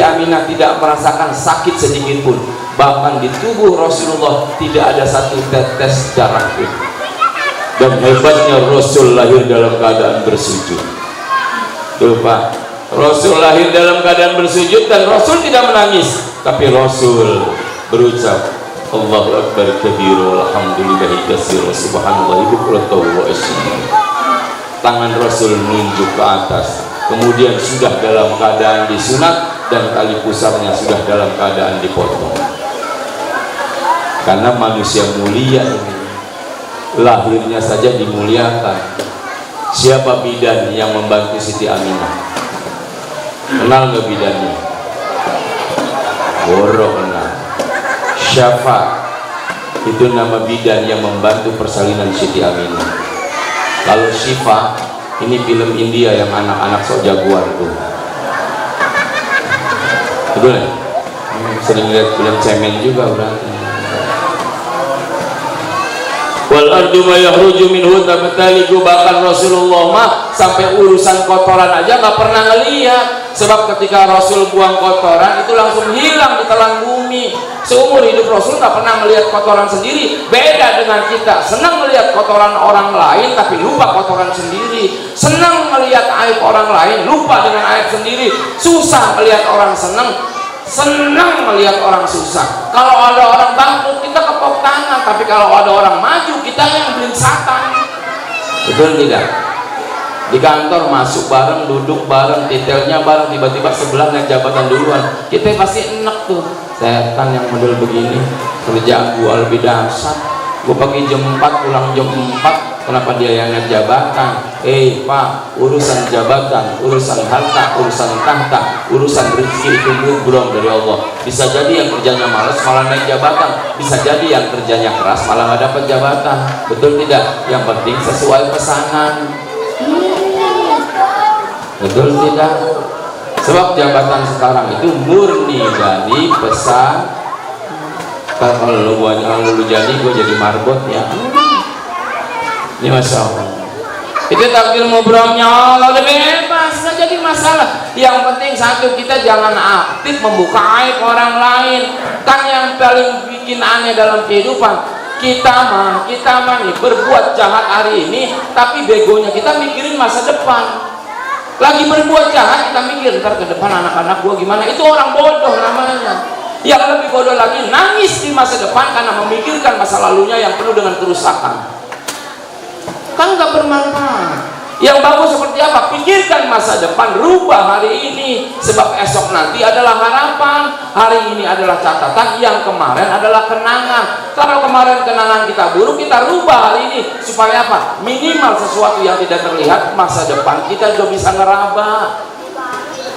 Aminah tidak merasakan sakit sedikit pun. Bahkan di tubuh Rasulullah tidak ada satu tetes darah pun. Dan hebatnya Rasul lahir dalam keadaan bersujud. Tuh Pak, Rasul lahir dalam keadaan bersujud dan Rasul tidak menangis, tapi Rasul berucap Allahu Akbar kabiru walhamdulillahi katsira subhanallahi bukratan wa asyira. Tangan Rasul menunjuk ke atas, kemudian sudah dalam keadaan disunat dan tali pusarnya sudah dalam keadaan dipotong. Karena manusia mulia ini, lahirnya saja dimuliakan. Siapa bidan yang membantu Siti Aminah? Kenal nggak bidannya? Borok kenal. Syafa itu nama bidan yang membantu persalinan Siti Aminah. Kalau Syifa ini film India yang anak-anak sok jagoan tuh. Betul ya? Sering lihat film cemen juga berarti. wal ardu ma yakhruju minhu tabtaliku. Bahkan Rasulullah mah sampai urusan kotoran aja nggak pernah ngelihat, sebab ketika Rasul buang kotoran itu langsung hilang di telan bumi. Seumur hidup Rasul nggak pernah melihat kotoran sendiri. Beda dengan kita, senang melihat kotoran orang lain tapi lupa kotoran sendiri, senang melihat aib orang lain lupa dengan aib sendiri, susah melihat orang senang melihat orang susah. Kalau ada orang bangkrut kita kepok tangan, tapi kalau ada orang maju kita yang belinsatan. Betul tidak? Di kantor masuk bareng, duduk bareng, detailnya bareng, tiba-tiba sebelah naik jabatan duluan, kita pasti enak tuh. Setan yang model begini, kerjaan gua lebih dahsyat, gua pagi jam 4 pulang jam 4, kenapa dia yang naik jabatan? Pak, urusan jabatan, urusan harta, urusan tahta, urusan rezeki itu nubrong dari Allah. Bisa jadi yang kerjanya malas malah naik jabatan, bisa jadi yang kerjanya keras malah nggak dapat jabatan. Betul tidak? Yang penting sesuai pesanan. Betul tidak? Sebab jabatan sekarang itu murni dari pesan. Kalau lu jadi, gue jadi marbot ya. Ini Masya Allah. Itu takdir mubromnya Allah, lebih bebas, nggak jadi masalah. Yang penting satu, kita jangan aktif membuka aib orang lain. Kan yang paling bikin aneh dalam kehidupan, kita mah nih berbuat jahat hari ini, tapi begonya kita mikirin masa depan. Lagi berbuat jahat kita mikir ntar ke depan anak-anak gua gimana. Itu orang bodoh namanya. Yang lebih bodoh lagi nangis di masa depan karena memikirkan masa lalunya yang penuh dengan kerusakan. Kan nggak bermanfaat. Yang bagus seperti apa? Pikirkan masa depan, rubah hari ini, sebab esok nanti adalah harapan, hari ini adalah catatan, yang kemarin adalah kenangan. Kalau kemarin kenangan kita buruk, kita rubah hari ini supaya apa? Minimal sesuatu yang tidak terlihat, masa depan kita juga bisa ngeraba.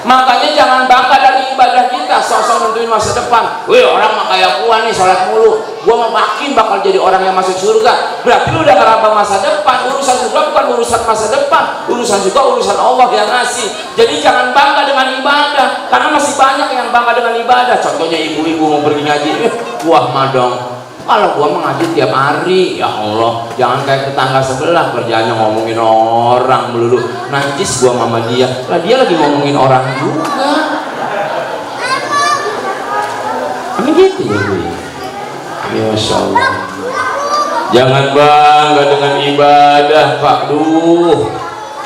Makanya jangan bangga dari ibadah kita, sosok nentuin masa depan. Wih, orang mah kayak gua nih sholat mulu, gua mau makin bakal jadi orang yang masuk surga. Berarti lu udah ngeraba masa depan. Urusan surga bukan urusan masa depan, urusan surga urusan Allah yang ngasih. Jadi jangan bangga dengan ibadah, karena masih banyak yang bangga dengan ibadah. Contohnya ibu-ibu mau pergi ngaji, wah madong, kalau gua mengaji tiap hari, ya Allah, jangan kayak tetangga sebelah kerjanya ngomongin orang melulu. Najis gua sama dia, lah dia lagi ngomongin orang juga. Amin gitu ya Bu. Ya Masya Allah. Jangan bangga dengan ibadah, Pak.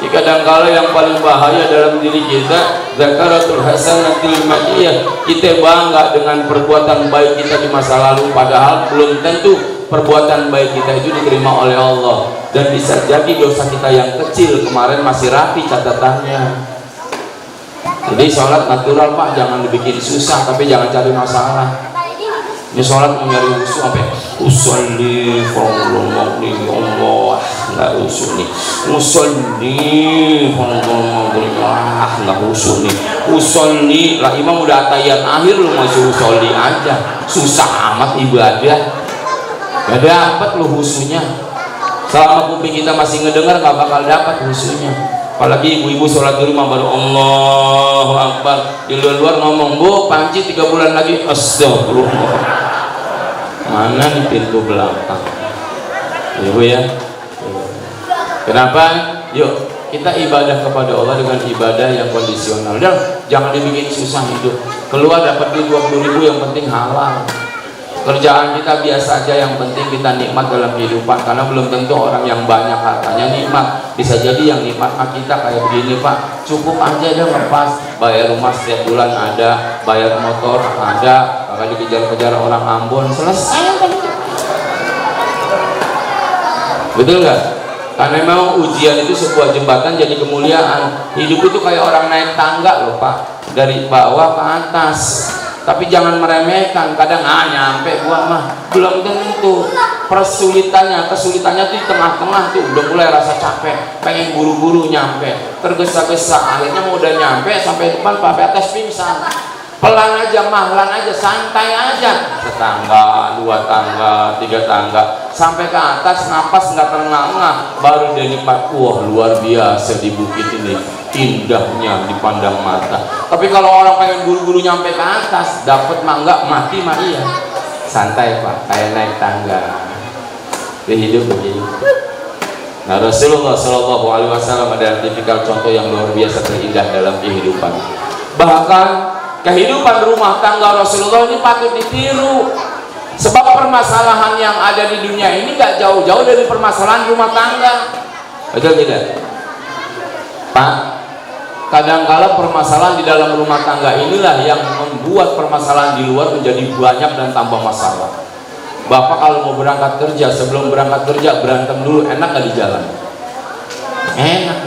Kadang-kala yang paling bahaya dalam diri kita, zakaratul hasanatil madiyah. Kita bangga dengan perbuatan baik kita di masa lalu, padahal belum tentu perbuatan baik kita itu diterima oleh Allah. Dan bisa jadi dosa kita yang kecil kemarin masih rapi catatannya. Jadi sholat natural Pak, jangan dibikin susah, tapi jangan cari masalah. Ini sholat mau nyari usul sampai usolli Allah nggak usul nih, usolli nggak usul nih, usolli lah imam udah atayat akhir lu masih usolli aja, susah amat ibadah, gak dapat lu husunya. Selama kuping kita masih ngedengar nggak bakal dapat husunya. Apalagi ibu-ibu sholat di rumah baru Allahu Akbar, di luar ngomong, Bu panci 3 bulan lagi, astagfirullah. Mana nih pintu belakang? Ibu ya. Kenapa? Yuk kita ibadah kepada Allah dengan ibadah yang kondisional. Dan jangan dibikin susah hidup. Keluar dapat duit 20.000 yang penting halal. Kerjaan kita biasa aja, yang penting kita nikmat dalam kehidupan. Karena belum tentu orang yang banyak hartanya nikmat. Bisa jadi yang nikmat kita kayak begini Pak, cukup aja dia ngepas, bayar rumah setiap bulan ada, bayar motor ada, bakal dikejar-kejar orang Ambon, selesai. Betul nggak? Karena memang ujian itu sebuah jembatan jadi kemuliaan. Hidup itu kayak orang naik tangga loh Pak, dari bawah ke atas. Tapi jangan meremehkan, kadang nyampe gua mah belum tentu. Kesulitannya tuh di tengah-tengah tuh udah mulai rasa capek, pengen buru-buru nyampe, tergesa-gesa, akhirnya mau udah nyampe sampai depan Pak atas pingsan. Pelan aja, mahlan aja, santai aja. Setangga, 2 tangga, 3 tangga, sampai ke atas napas nggak terengah-engah, baru dia nikmat. Wah luar biasa di bukit ini, indahnya dipandang mata. Tapi kalau orang pengen buru-buru nyampe ke atas, dapat mah enggak, mati mah iya. Santai Pak, kayak naik tangga. hidup begini. Nah, Rasulullah Shallallahu Alaihi Wasallam adalah tipikal contoh yang luar biasa terindah dalam kehidupan. Bahkan kehidupan rumah tangga Rasulullah ini patut ditiru. Sebab permasalahan yang ada di dunia ini gak jauh-jauh dari permasalahan rumah tangga. Betul tidak? Pak, kadang-kala permasalahan di dalam rumah tangga inilah yang membuat permasalahan di luar menjadi banyak dan tambah masalah. Bapak kalau mau berangkat kerja, sebelum berangkat kerja berantem dulu, enak gak di jalan? Enak.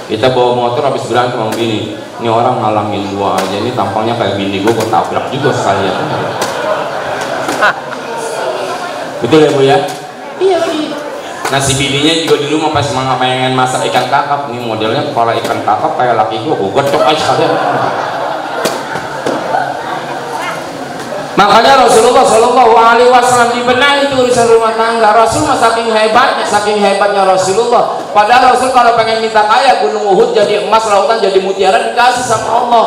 Kita bawa motor habis berantem sama bini, ini orang ngalangin gua aja, ini tampangnya kayak bini gua tabrak juga sekalian. Betul ya Bu ya? Iya. Nah si bininya juga di rumah pas pengen masak ikan kakap, ini modelnya kepala ikan kakap kayak laki gua gocok aja sekalian. Makanya Rasulullah Shallallahu Alaihi Wasallam dibenahi itu urusan rumah tangga. Rasul mah saking hebatnya Rasulullah. Padahal Rasul kalau pengen minta kaya, gunung Uhud jadi emas, lautan jadi mutiara, dikasih sama Allah.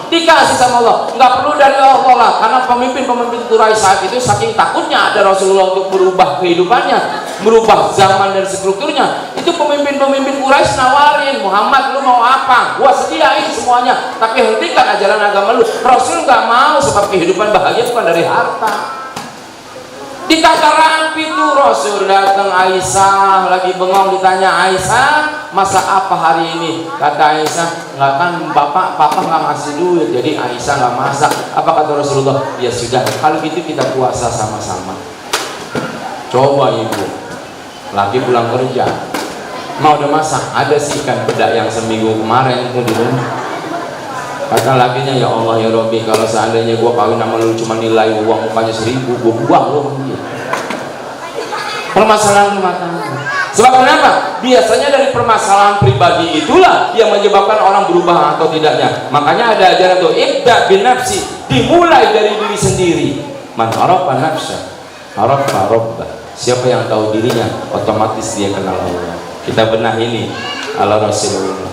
Dikasih sama Allah, nggak perlu dari Allah lah. Karena pemimpin-pemimpin Quraisy saat itu saking takutnya ada Rasulullah untuk merubah kehidupannya, merubah zaman dan strukturnya. Itu pemimpin-pemimpin Quraisy nawarin, Muhammad lu mau apa? Gua sediain semuanya, tapi hentikan ajaran agama lu. Rasul nggak mau, sebab kehidupan bahagia bukan dari harta. Ditata rapi tuh Rasul datang, Aisyah lagi bengong, ditanya Aisyah masak apa hari ini? Kata Aisyah, nggak kan papa nggak ngasih duit, jadi Aisyah nggak masak. Apa kata Rasulullah? Ya sudah, kalau gitu kita puasa sama-sama. Coba ibu, lagi pulang kerja, mau udah masak, ada sih ikan peda yang seminggu kemarin itu di rumah. Kata lakinya, ya Allah ya Robbi, kalau seandainya gua kawin sama lu cuma nilai uang mukanya 1000, gua buang lu. Permasalahan rumah tangga. Sebab kenapa? Biasanya dari permasalahan pribadi itulah yang menyebabkan orang berubah atau tidaknya. Makanya ada ajaran tuh, ibda bin nafsi, dimulai dari diri sendiri. Man arafa nafsa, arafa rabbah. Siapa yang tahu dirinya, otomatis dia kenal Allah. Kita benah ini ala Rasulullah.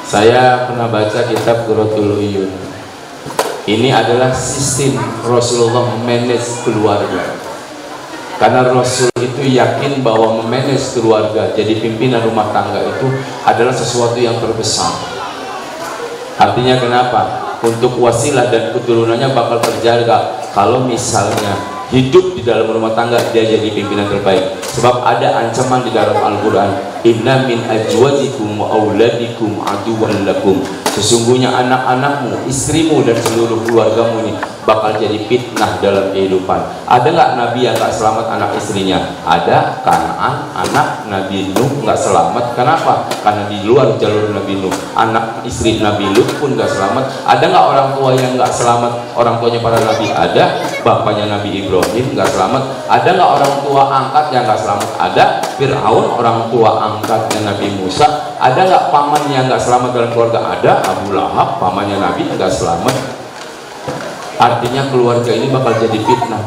Saya pernah baca kitab Qurratul Uyun. Ini adalah sistem Rasulullah memanage keluarga. Karena Rasul itu yakin bahwa memanage keluarga, jadi pimpinan rumah tangga itu adalah sesuatu yang terbesar. Artinya kenapa? Untuk wasilah dan keturunannya bakal terjaga kalau misalnya hidup di dalam rumah tangga dia jadi pimpinan terbaik. Sebab ada ancaman di dalam Al-Quran, inna min ajwajikum wa auladikum aduwwan lakum. Sesungguhnya anak-anakmu, istrimu dan seluruh keluargamu ini bakal jadi fitnah dalam kehidupan. Ada nggak Nabi yang nggak selamat anak istrinya? Ada. Kanaan anak Nabi Nuh nggak selamat. Kenapa? Karena di luar jalur Nabi Nuh. Anak istri Nabi Lut pun nggak selamat. Ada nggak orang tua yang nggak selamat? Orang tuanya para Nabi ada. Bapaknya Nabi Ibrahim nggak selamat. Ada nggak orang tua angkat yang nggak selamat? Ada. Fir'aun orang tua angkatnya Nabi Musa. Ada nggak paman yang nggak selamat dalam keluarga? Ada. Abu Lahab pamannya Nabi nggak selamat. Artinya keluarga ini bakal jadi fitnah.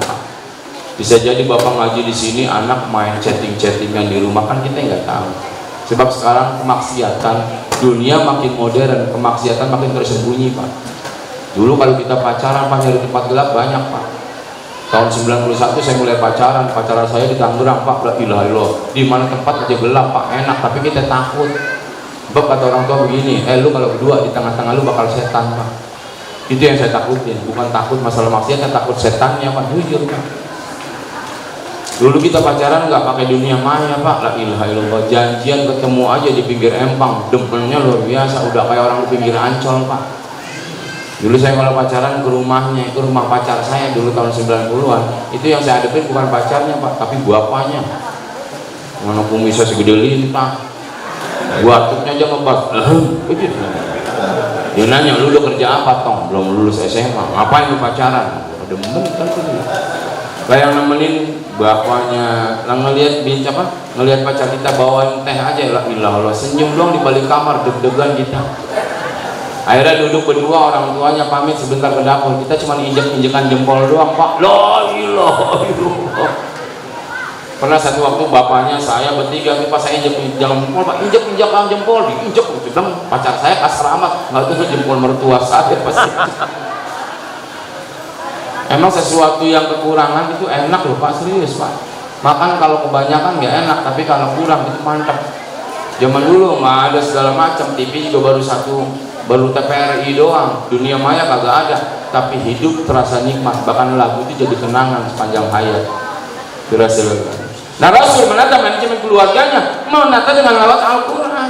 Bisa jadi bapak ngaji di sini, anak main chatting-chattingan di rumah, kan kita nggak tahu. Sebab sekarang kemaksiatan, dunia makin modern, kemaksiatan makin tersembunyi Pak. Dulu kalau kita pacaran Pak, nyari tempat gelap banyak Pak. Tahun 91 saya mulai pacaran saya di Tangerang Pak. La ilaha illallah, di mana tempat aja gelap Pak, enak, tapi kita takut. Sebab kata orang tua begini, lu kalau berdua di tengah-tengah lu bakal setan Pak. Itu yang saya takutin, bukan takut masalah maksiat, saya takut setannya Pak, jujur Pak. Dulu kita pacaran nggak pakai dunia maya Pak, la ilaha illallah, janjian ketemu aja di pinggir empang, demennya luar biasa, udah kayak orang di pinggir Ancol Pak. Dulu saya kalau pacaran ke rumahnya, itu rumah pacar saya dulu tahun 90-an, itu yang saya hadapin bukan pacarnya Pak, tapi bapaknya. Mana kumisnya segede lintah, batuknya aja ngebas, dia nanya, lu kerja apa Tong? Belum lulus SMA, ngapain lu pacaran? Demen kan tuh. Kayak nemenin bapaknya, ngelihat pacar kita bawain teh aja, la ilaha illallah, senyum doang di balik kamar, deg-degan kita. Akhirnya duduk berdua, orang tuanya pamit sebentar ke dapur, kita cuma injek-injekan jempol doang Pak. La ilaha illallah. Pernah satu waktu bapaknya saya bertiga, pas saya injek jempol Pak, injek jempol, diinjek, pacar saya kasar amat, nggak tuh jempol mertua saya pasti. Emang sesuatu yang kekurangan itu enak loh Pak, serius Pak. Makan kalau kebanyakan nggak enak, tapi kalau kurang itu mantap. Zaman dulu nggak ada segala macam, TV juga baru TVRI doang, dunia maya kagak ada, tapi hidup terasa nikmat, bahkan lagu itu jadi kenangan sepanjang hayat. Nah, Rasul menata manajemen keluarganya, menata dengan lewat Al-Quran.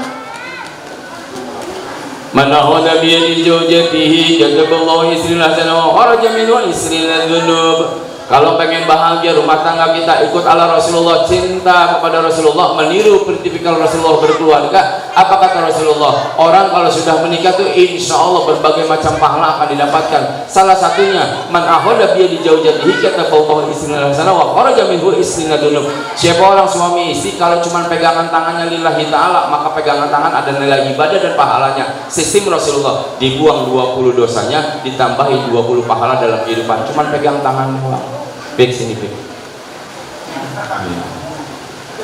Man akhadha bi yadi zawjatihi kataballahu isrina sana wa kharaja minhu isrina dzunub. Kalau pengen bahagia rumah tangga kita, ikut ala Rasulullah, cinta kepada Rasulullah, meniru tipikal Rasulullah berkeluarga. Apa kata Rasulullah? Orang kalau sudah menikah tuh insya Allah berbagai macam pahala akan didapatkan. Salah satunya, man akhadha bi yadi zawjatihi kataballahu isrina sana wa kharaja minhu isrina dzunub. Siapa orang suami istri kalau cuma pegangan tangannya lillahi ta'ala, maka pegangan tangan ada nilai ibadah dan pahalanya. Sistem Rasulullah, dibuang 20 dosanya, ditambahi 20 pahala dalam kehidupan. Cuma pegang tangan doang. Fix ini fix.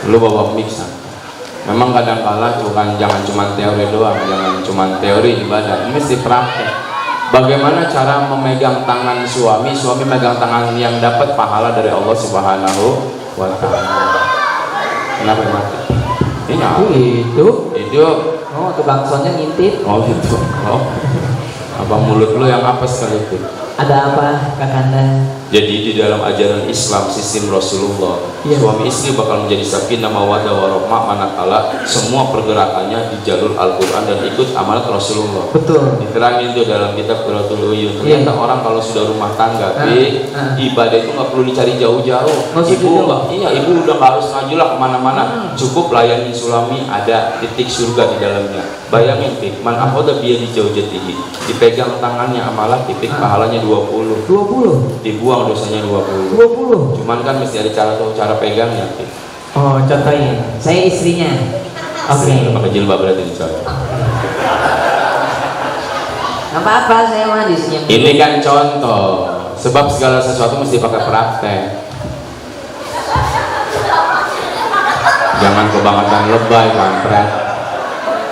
Lu bawa mixan. Memang kadang-kala bukan jangan cuma teori doang, jangan cuma teori ibadah, ini mesti praktek. Bagaimana cara memegang tangan suami megang tangan yang dapat pahala dari Allah Subhanahu wa Ta'ala. Kenapa mati? Hidup. Oh, tukang sonnya ngintip. Oh gitu. Oh. Abang mulut lu yang apes kali itu. Ada apa, Kakanda? Jadi di dalam ajaran Islam sistem Rasulullah, suami istri bakal menjadi sakinah mawaddah warahmah manakala semua pergerakannya di jalur Al-Quran dan ikut amanat Rasulullah. Betul. Diterangin itu dalam kitab Qiratul Uyun. Ternyata orang kalau sudah rumah tangga, ibadah itu nggak perlu dicari jauh-jauh. Ibu udah nggak harus ngaji lah kemana-mana. Cukup layani suami, ada titik surga di dalamnya. Bayangin, man akhadha bi yadi zawjatihi, dipegang tangannya amalah titik pahalanya 20. Dibuang dosanya 20. Cuman kan mesti ada cara pegangnya. Oh, contohnya saya istrinya. Oke. Pakai jilbab berarti dicoba. Nggak apa-apa, saya mah di sini. Ini kan contoh. Sebab segala sesuatu mesti pakai praktek. Jangan kebangetan lebay, kampret.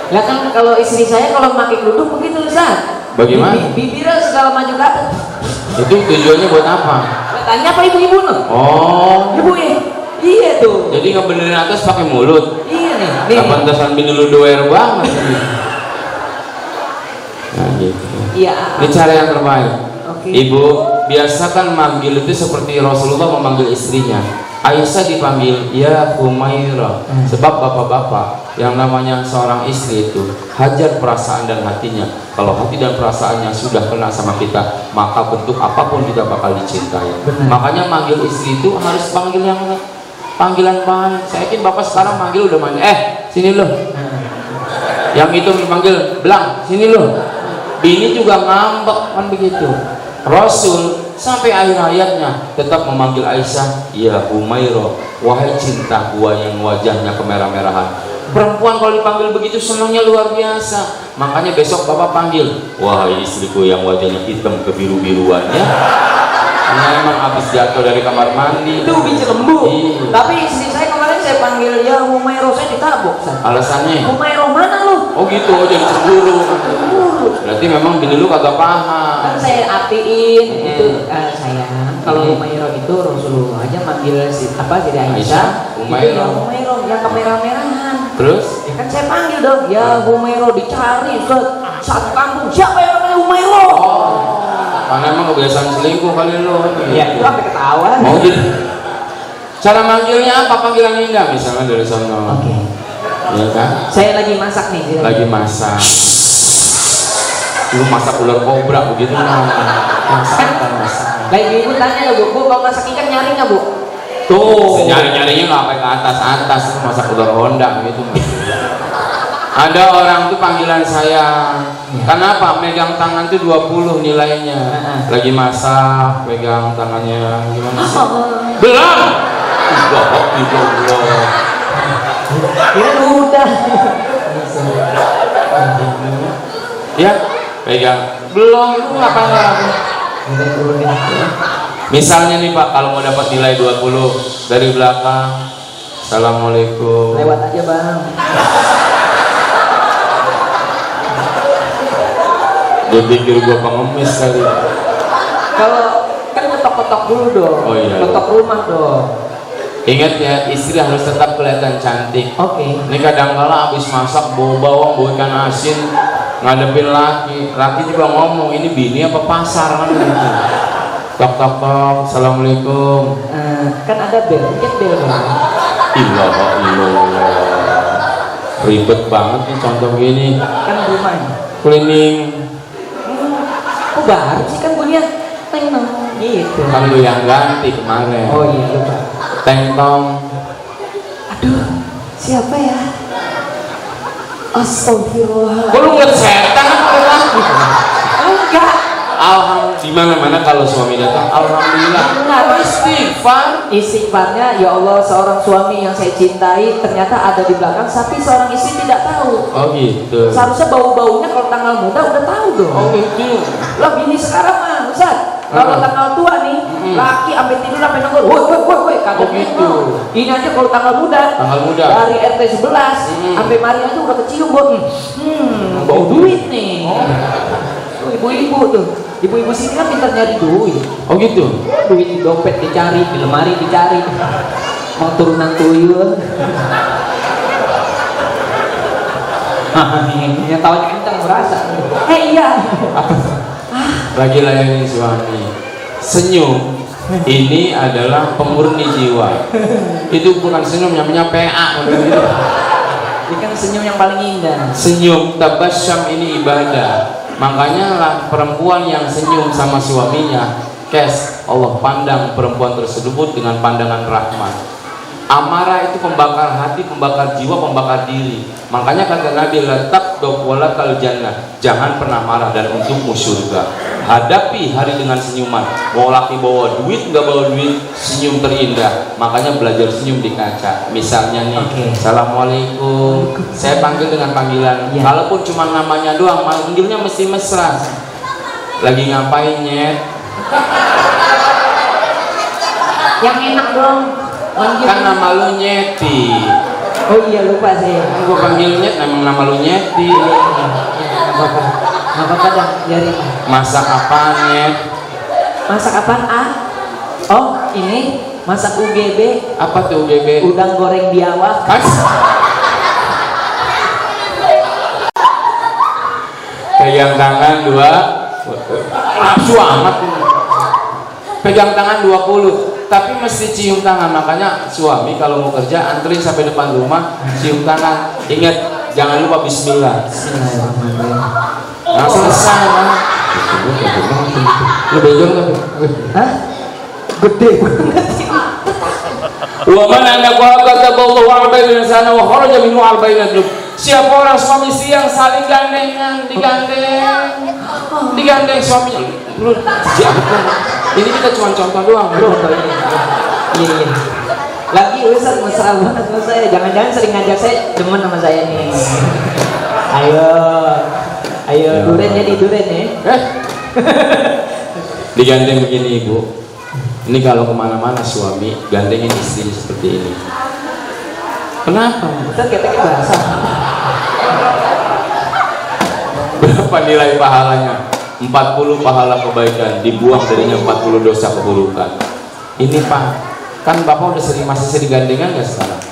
Lah kan kalau istri saya kalau pakai kerudung begitu, Ustaz. Bagaimana? Bibirnya segala maju ke atas. Itu tujuannya buat apa? Tanya apa ibu-ibu loh? Oh. Ibu ya? Iya tuh. Jadi ngebenerin atas pakai mulut. Iya nih. Pantesan bini lu doer banget. Nah gitu. Iya. Ini cara yang terbaik. Oke. Ibu, biasakan manggil itu seperti Rasulullah memanggil istrinya. Aisyah dipanggil ya Humairah. Sebab bapak-bapak yang namanya seorang istri itu hajar perasaan dan hatinya. Kalau hati dan perasaannya sudah kena sama kita, maka bentuk apapun kita bakal dicintai. Makanya manggil istri itu harus panggil yang panggilan baik. Saya yakin bapak sekarang manggil udah manggil, sini loh. Yang itu dipanggil belang, sini loh. Bini juga ngambek kan begitu. Rasul sampai akhir hayatnya tetap memanggil Aisyah ya Humairah, wahai cinta gua yang wajahnya kemerah-merahan. Perempuan kalau dipanggil begitu senangnya luar biasa. Makanya besok bapak panggil, wahai istriku yang wajahnya hitam kebiru-biruan ya. Nah, emang habis jatuh dari kamar mandi. Itu biji lembu. Iya. Tapi istri saya kemarin saya panggil ya Humairah, saya ditabok. Alasannya? Humairah mana lu? Oh gitu, jadi cemburu. Berarti memang bini lu kagak paham. Kan saya artiin itu sayang. Kalau Humairah itu Rasulullah aja manggil jadi Aisyah. Humairah. Humairah yang kemerah-merahan. Terus? Ya kan saya panggil dong, ya Humairah dicari ke satu kampung. Siapa yang namanya Humairah? Oh. Karena emang kebiasaan selingkuh kali lo. Iya, itu sampai ketahuan. Mau gitu. Cara manggilnya apa? Panggilan indah misalnya dari sana. Oke. Iya kan? Saya lagi masak nih. Lagi masak. Lu masak ular kobra begitu nah. Masak. Lagi ibu tanya loh, Bu, kalau masak ikan nyari nggak, Bu? Tuh. Nyari-nyarinya nggak sampai ke atas. Lu masak ular Honda gitu. Ada orang tuh panggilan saya. Kenapa? Megang tangan tuh 20 nilainya. Lagi masak, pegang tangannya gimana sih? Belum. Kira udah. Ya, pegang. Belum, itu ngapain lagi? Misalnya nih Pak, kalau mau dapat nilai 20 dari belakang, Assalamualaikum. Lewat aja Bang. Dia pikir gua pengemis kali. Kalau kan ketok-ketok dulu dong. Oh iya. Ketok rumah dong. Ingat ya, istri harus tetap kelihatan cantik. Oke. Ini kadang-kala habis masak bawa bawang, bawa ikan asin, ngadepin laki juga ngomong, ini bini apa pasar kan gitu. Tok tok tok, assalamualaikum. Kan ada bel, pencet bel kan? Ilah, ribet banget nih contoh gini. Kan rumahnya. Cleaning. Kok baru sih kan bunyinya teng tong gitu. Kan lu yang ganti kemarin. Oh iya lupa. Teng tong. Aduh, siapa ya? Astagfirullah. Kok lu ngeliat setan apa lagi? Enggak. Alhamdulillah, di mana-mana kalau suami datang, alhamdulillah. Benar. Istighfar. Istighfarnya, ya Allah, seorang suami yang saya cintai ternyata ada di belakang, tapi seorang istri tidak tahu. Oh gitu. Seharusnya bau-baunya kalau tanggal muda udah tahu dong. Oh gitu. Lah bini sekarang mah, Ustaz. Kalau tanggal tua nih, laki sampai tidur sampai nongol, woi, kagak gitu. Ini aja kalau tanggal muda. Tanggal muda. Dari RT 11 sampai mari aja udah kecium, bau duit nih. Tuh, ibu-ibu tuh. Ibu-ibu sini kan pintar nyari duit. Oh gitu. Duit di dompet dicari, di lemari dicari. Mau turunan tuyul. Yang tahu kencang merasa. Iya. Lagi layanin suami. Senyum ini adalah pemurni jiwa. Itu bukan senyum, namanya PA. Ini kan senyum yang paling indah. Senyum tabasyam ini ibadah. Makanya lah perempuan yang senyum sama suaminya, Allah pandang perempuan tersebut dengan pandangan rahmat. Amarah itu pembakar hati, pembakar jiwa, pembakar diri. Makanya kata Nabi, letak dokwalakal jannah, jangan pernah marah dan untukmu surga. Hadapi hari dengan senyuman. Bawa laki bawa duit, nggak bawa duit, senyum terindah. Makanya belajar senyum di kaca. Misalnya nih, Assalamualaikum. Saya panggil dengan panggilan. Ya. Kalaupun cuma namanya doang, manggilnya mesti mesra. Lagi ngapain nyet? Yang enak dong. Kan nama lu Nyeti. Oh iya lupa saya. Kan gua panggil Nyet, memang nama lu Nyeti. Nggak apa-apa dah, biarin. Masak apaan Nyet? Masak apaan ah? Oh ini masak UGB. Apa tuh UGB? Udang goreng biawak. Pegang tangan 2. Nafsu amat ini. Pegang tangan 20. Tapi mesti cium tangan. Makanya suami kalau mau kerja anterin sampai depan rumah, cium tangan. Ingat, jangan lupa bismillah. Bismillahirrahmanirrahim. Nah selesai kan? Lu bejong kan? Hah? Gede banget sih. Wa man anaqaha kataballahu arba'ina sana wa kharaja minhu arba'ina dhulub. Siapa orang suami istri yang saling gandengan, digandeng suaminya. Lu ini kita cuma contoh doang, bro. Iya. Lagi Ustaz mesra banget sama saya. Jangan-jangan sering ngajak saya demen sama saya nih. Ayo duren jadi duren ya. Digandeng begini ibu. Ini kalau kemana-mana suami gandengin istri seperti ini. Kenapa? Ustaz keteknya basah. Berapa nilai pahalanya? 40 pahala kebaikan, dibuang darinya 40 dosa keburukan. Ini Pak, kan Bapak udah masih sering gandengan nggak sekarang?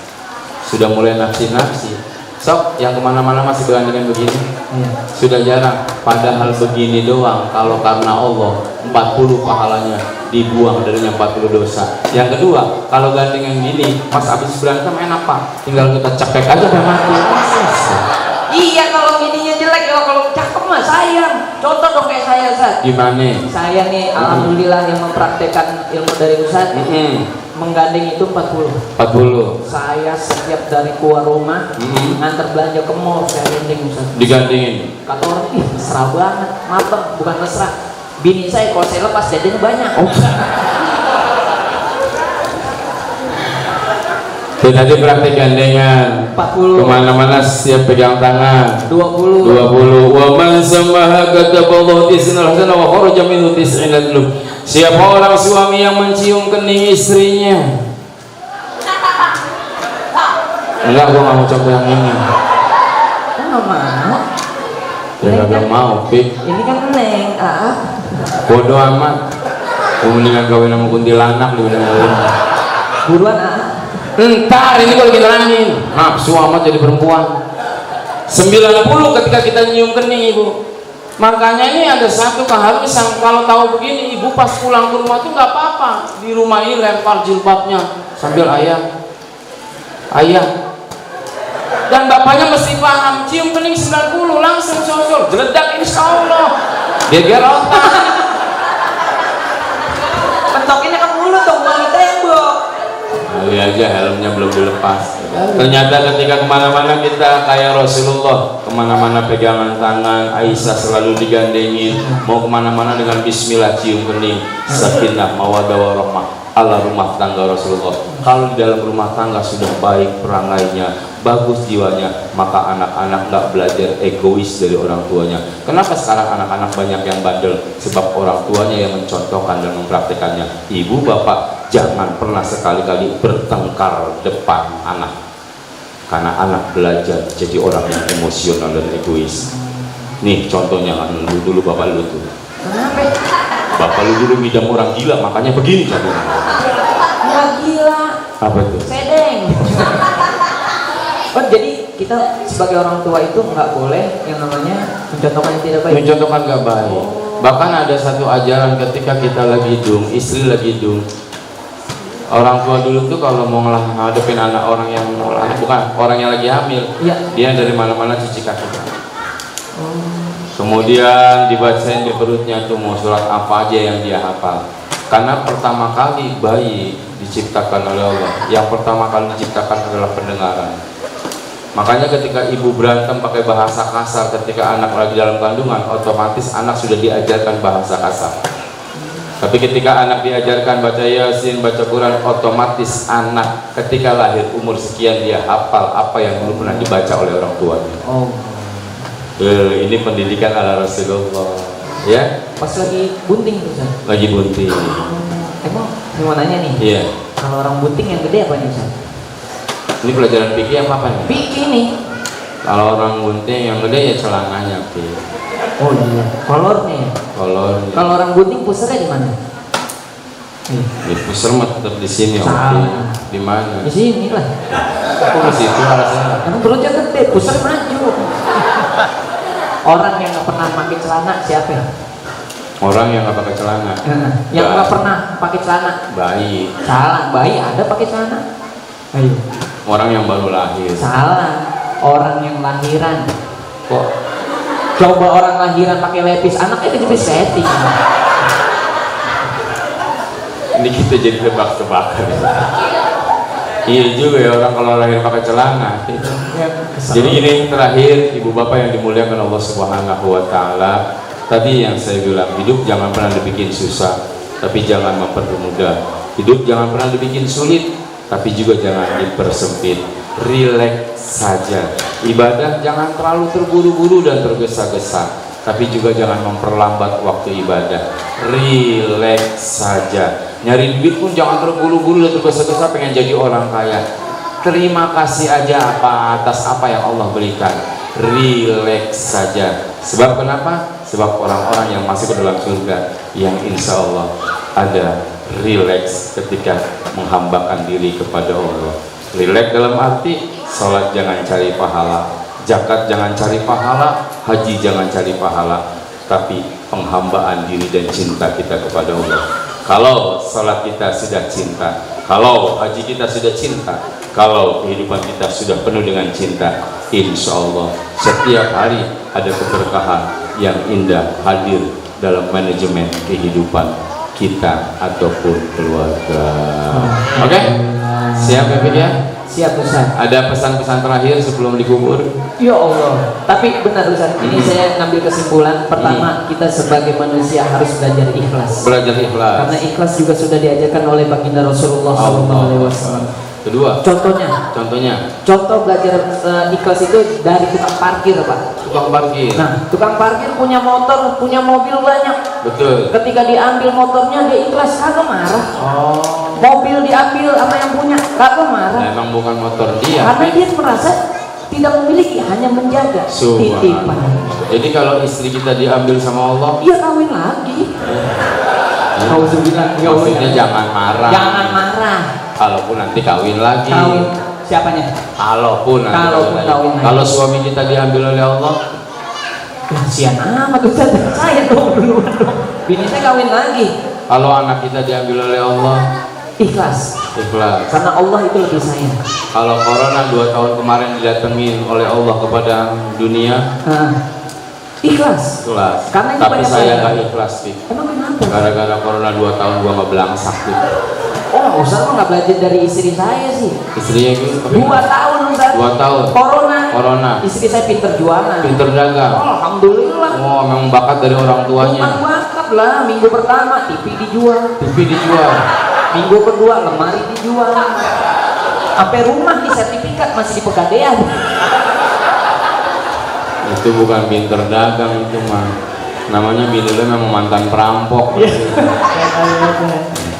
Sudah mulai nafsi-nafsi. Sok, yang kemana-mana masih bergandengan begini? Sudah jarang. Padahal begini doang, kalau karena Allah 40 pahalanya, dibuang darinya 40 dosa. Yang kedua, kalau gandengan gini, pas habis berantem enak Pak, tinggal kita cepek aja udah mati. Iya kalau gininya jelek, kalau cakep mah sayang. Contoh dong kayak saya Ustaz. Gimana? Saya nih alhamdulillah yang mempraktekkan ilmu dari Ustaz. Menggandeng itu 40. Saya setiap dari keluar rumah ngantar belanja ke mall saya gandeng Ustaz. Digandengin. Kata orang, ih mesra banget, mateng, bukan mesra. Bini saya kalau saya lepas jajannya banyak. Dan tadi praktek gandengan 40. Kemana-mana siap pegang tangan 20. Wa man samaha kataballahu tis'inal hasanah wa kharaja minhu tis'inal dhulub. Siapa orang suami yang mencium kening istrinya? Enggak, gua nggak mau coba yang ini. Nggak mau. Ya kagak mau, Pik. Ini kan Neng, Bodoh amat. Gua mendingan kawin sama kuntilanak dibanding lu. Buruan Entar ini kalau kita nerangin nafsu amat jadi perempuan. 90 ketika kita nyium kening ibu. Makanya ini ada satu keharusan, kalau tahu begini ibu pas pulang ke rumah tuh nggak apa-apa, di rumah ini lempar jilbabnya sambil ayah dan bapaknya mesti paham, cium kening 90 langsung sosol jeledak insya Allah geger otak. Pentokinnya ke mulut dong, wanita yang bok. Kali aja helmnya belum dilepas. Ternyata ketika kemana-mana kita kayak Rasulullah, kemana-mana pegangan tangan, Aisyah selalu digandengin, mau kemana-mana dengan Bismillah cium kening, sakinah mawaddah warahmah ala rumah tangga Rasulullah. Kalau di dalam rumah tangga sudah baik perangainya, bagus jiwanya, maka anak-anak nggak belajar egois dari orang tuanya. Kenapa sekarang anak-anak banyak yang bandel? Sebab orang tuanya yang mencontohkan dan mempraktekannya. Ibu bapak jangan pernah sekali-kali bertengkar depan anak, karena anak belajar jadi orang yang emosional dan egois. Nih contohnya kan dulu bapak lu tuh. Kenapa? Bapak lu dulu ngidam orang gila, makanya begini jadinya. Nggak gila. Apa itu? Sedeng. Oh jadi kita sebagai orang tua itu nggak boleh yang namanya mencontohkan yang tidak baik. Mencontohkan nggak baik. Bahkan ada satu ajaran ketika kita lagi dung, istri lagi dung. Orang tua dulu tuh kalau mau ngadepin anak orang yang bukan orang yang lagi hamil, iya, dia dari mana-mana cuci kaki. Kemudian dibacain di perutnya tuh mau surat apa aja yang dia hafal. Karena pertama kali bayi diciptakan oleh Allah, yang pertama kali diciptakan adalah pendengaran. Makanya ketika ibu berantem pakai bahasa kasar ketika anak lagi dalam kandungan, otomatis anak sudah diajarkan bahasa kasar. Tapi ketika anak diajarkan baca Yasin, baca Quran, otomatis anak ketika lahir umur sekian dia hafal apa yang dulu pernah dibaca oleh orang tuanya. Oh. Ini pendidikan ala Rasulullah. Ya? Pas lagi bunting tuh Ustaz. Lagi bunting. Emang mau nanya nih. Iya. Kalau orang bunting yang gede apa nih Ustaz? Ini pelajaran fikih apa nih? Fikih nih. Kalau orang bunting yang gede ya celananya, Pi. Oh iya. Kolornya ya. Kalau orang bunting pusarnya di mana? di pusar mah tetap di sini, oke. Salah. Di mana? Di sini lah. Kok di situ alasannya? Emang perutnya gede, pusar maju. Orang yang nggak pernah pakai celana siapa ya? Orang yang nggak pakai celana. Yang nggak pernah pakai celana. Bayi. Salah, bayi ada pakai celana. Ayo. Orang yang baru lahir. Salah, orang yang lahiran. Kok? Coba orang lahiran pakai lepis, anaknya jadi setting. Ini kita jadi tebak-tebakan. Iya juga ya orang kalau lahir pakai celana. Jadi ini terakhir ibu bapak yang dimuliakan Allah Subhanahu Wa Taala. Tadi yang saya bilang hidup jangan pernah dibikin susah, tapi jangan mempermudah. Hidup jangan pernah dibikin sulit, tapi juga jangan dipersempit. Relax saja. Ibadah jangan terlalu terburu-buru dan tergesa-gesa, tapi juga jangan memperlambat waktu ibadah. Relax saja. Nyari duit pun jangan terburu-buru dan tergesa-gesa pengen jadi orang kaya. Terima kasih aja atas apa yang Allah berikan. Relax saja. Sebab kenapa? Sebab orang-orang yang masuk ke dalam surga yang insya Allah ada relax ketika menghambakan diri kepada Allah. Relax dalam arti sholat jangan cari pahala, zakat jangan cari pahala, haji jangan cari pahala, tapi penghambaan diri dan cinta kita kepada Allah. Kalau sholat kita sudah cinta, kalau haji kita sudah cinta, kalau kehidupan kita sudah penuh dengan cinta, insya Allah setiap hari ada keberkahan yang indah hadir dalam manajemen kehidupan kita ataupun keluarga. Oke? Siap ya Fik ya? Siap Ustaz. Ada pesan-pesan terakhir sebelum dikubur? Ya Allah. Tapi benar Ustaz, ini saya ngambil kesimpulan. Pertama, kita sebagai manusia harus belajar ikhlas. Belajar ikhlas. Karena ikhlas juga sudah diajarkan oleh baginda Rasulullah SAW. Kedua, contoh belajar ikhlas itu dari tukang parkir Pak. Tukang parkir. Nah, tukang parkir punya motor, punya mobil banyak. Betul. Ketika diambil motornya dia ikhlas, kagak marah. Oh. Mobil diambil sama yang punya, kagak marah. Nah, emang bukan motor dia. Karena dia merasa tidak memiliki, hanya menjaga titipan. Jadi kalau istri kita diambil sama Allah, dia kawin lagi. Auzubillah. Maksudnya jangan marah. Jangan marah. kalaupun nanti kawin lagi. Kawin siapanya? Kalaupun nanti Kalaupun kawin lagi. Kalau suami kita diambil oleh Allah, Kasihan amat Ustaz, saya dong duluan dong. Bini saya kawin lagi. kalau anak kita diambil oleh Allah, Ikhlas. ikhlas. Karena Allah itu lebih sayang. Kalau corona 2 tahun kemarin didatengin oleh Allah kepada dunia, Ikhlas. ikhlas. Karena itu Tapi banyak saya orang. nggak ikhlas sih. Emang kenapa? Gara-gara corona 2 tahun gua nggak belangsak tuh. Oh, Ustaz mah nggak belajar dari istri saya sih. Istrinya gitu. 2 tahun Ustaz. 2 tahun. Corona. Istri saya pinter jualan. Pinter dagang. Oh, alhamdulillah. Oh, memang bakat dari orang Bukan tuanya. bakat lah. Minggu pertama TV dijual. TV dijual. Minggu kedua lemari dijual. Sampai rumah di sertifikat masih di Pegadaian. Itu bukan pinter dagang, itu mah namanya bininya memang mantan perampok.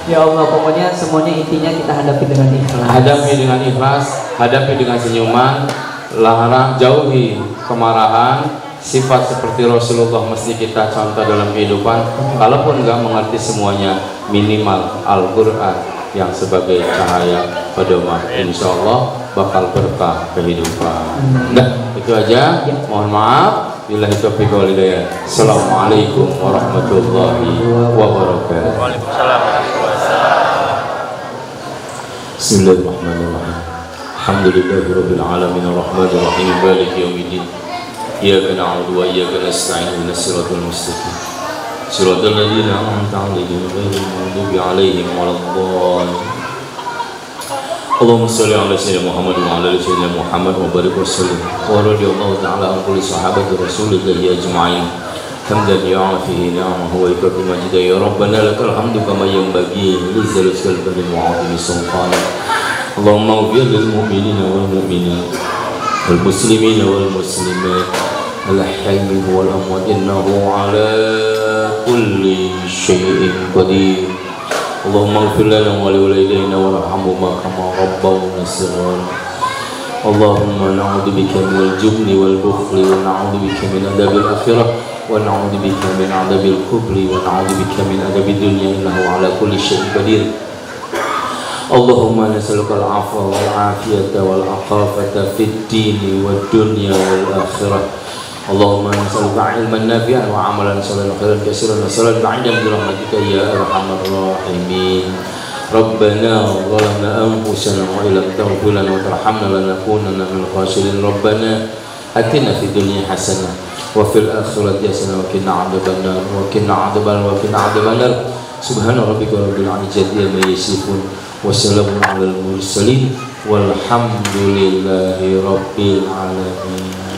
Ya Allah, pokoknya semuanya intinya kita hadapi dengan ikhlas. Hadapi dengan ikhlas, hadapi dengan senyuman, larang, jauhi kemarahan. Sifat seperti Rasulullah mesti kita contoh dalam kehidupan. Kalaupun nggak mengerti semuanya, minimal Al-Quran yang sebagai cahaya pedoman. Insya Allah bakal berkah kehidupan. Nah, itu aja. Mohon maaf. Billahi taufiq wal hidayah. Assalamualaikum warahmatullahi wabarakatuh. Waalaikumsalam. Bismillahirrahmanirrahim. Alhamdulillahirabbil alamin arrahmanir rahim maliki yaumiddin. Iyyaka na'budu wa iyyaka nasta'in ihdinas siratal mustaqim. Siratal ladzina an'amta 'alaihim ghairil maghdubi 'alaihim waladdallin. Allahumma shalli 'ala sayyidina Muhammad wa 'ala ali sayyidina Muhammad wa barik wa sallim. Wa radiyallahu ta'ala an kulli sahabati Rasulillah ajma'in. Hamdan yu'afihi ni'amahu wa yakfi majida ya Rabbana lakal hamdu kama yanbaghi li jalali wajhika wa 'azimi sultanik. Allahumma ighfir lil mu'minina wal mu'minat wal muslimina wal muslimat al ahya'i minhum wal amwat innahu 'ala kulli syai'in qadir. Allahumma ighfir lana wa li walidayna warhamhuma kama rabbawna shighara. Allahumma na'udzu bika minal jubni wal bukhli wa na'udzu bika min adzabil akhirah wa na'udzu bika min adzabil kubri wa na'udzu bika min adzabid dunya innahu 'ala kulli syai'in qadir. Allahumma nas'aluka al-'afwa wal 'afiyata wal 'afafata fid dini wad dunya wal akhirah. Allahumma nas'aluka 'ilman nafi'an wa 'amalan salihan khairan katsiran wa salan ba'idam bi rahmatika ya arhamar rahimin. Rabbana zalamna anfusana wa illam taghfir lana wa tarhamna lanakunanna minal khasirin. Rabbana atina fid dunya hasanah wa fil akhirati hasanah wa qina 'adzabannar wa qina 'adzabannar. Subhana rabbika rabbil 'izzati amma yasifun wa salamun 'alal mursalin walhamdulillahi rabbil alamin.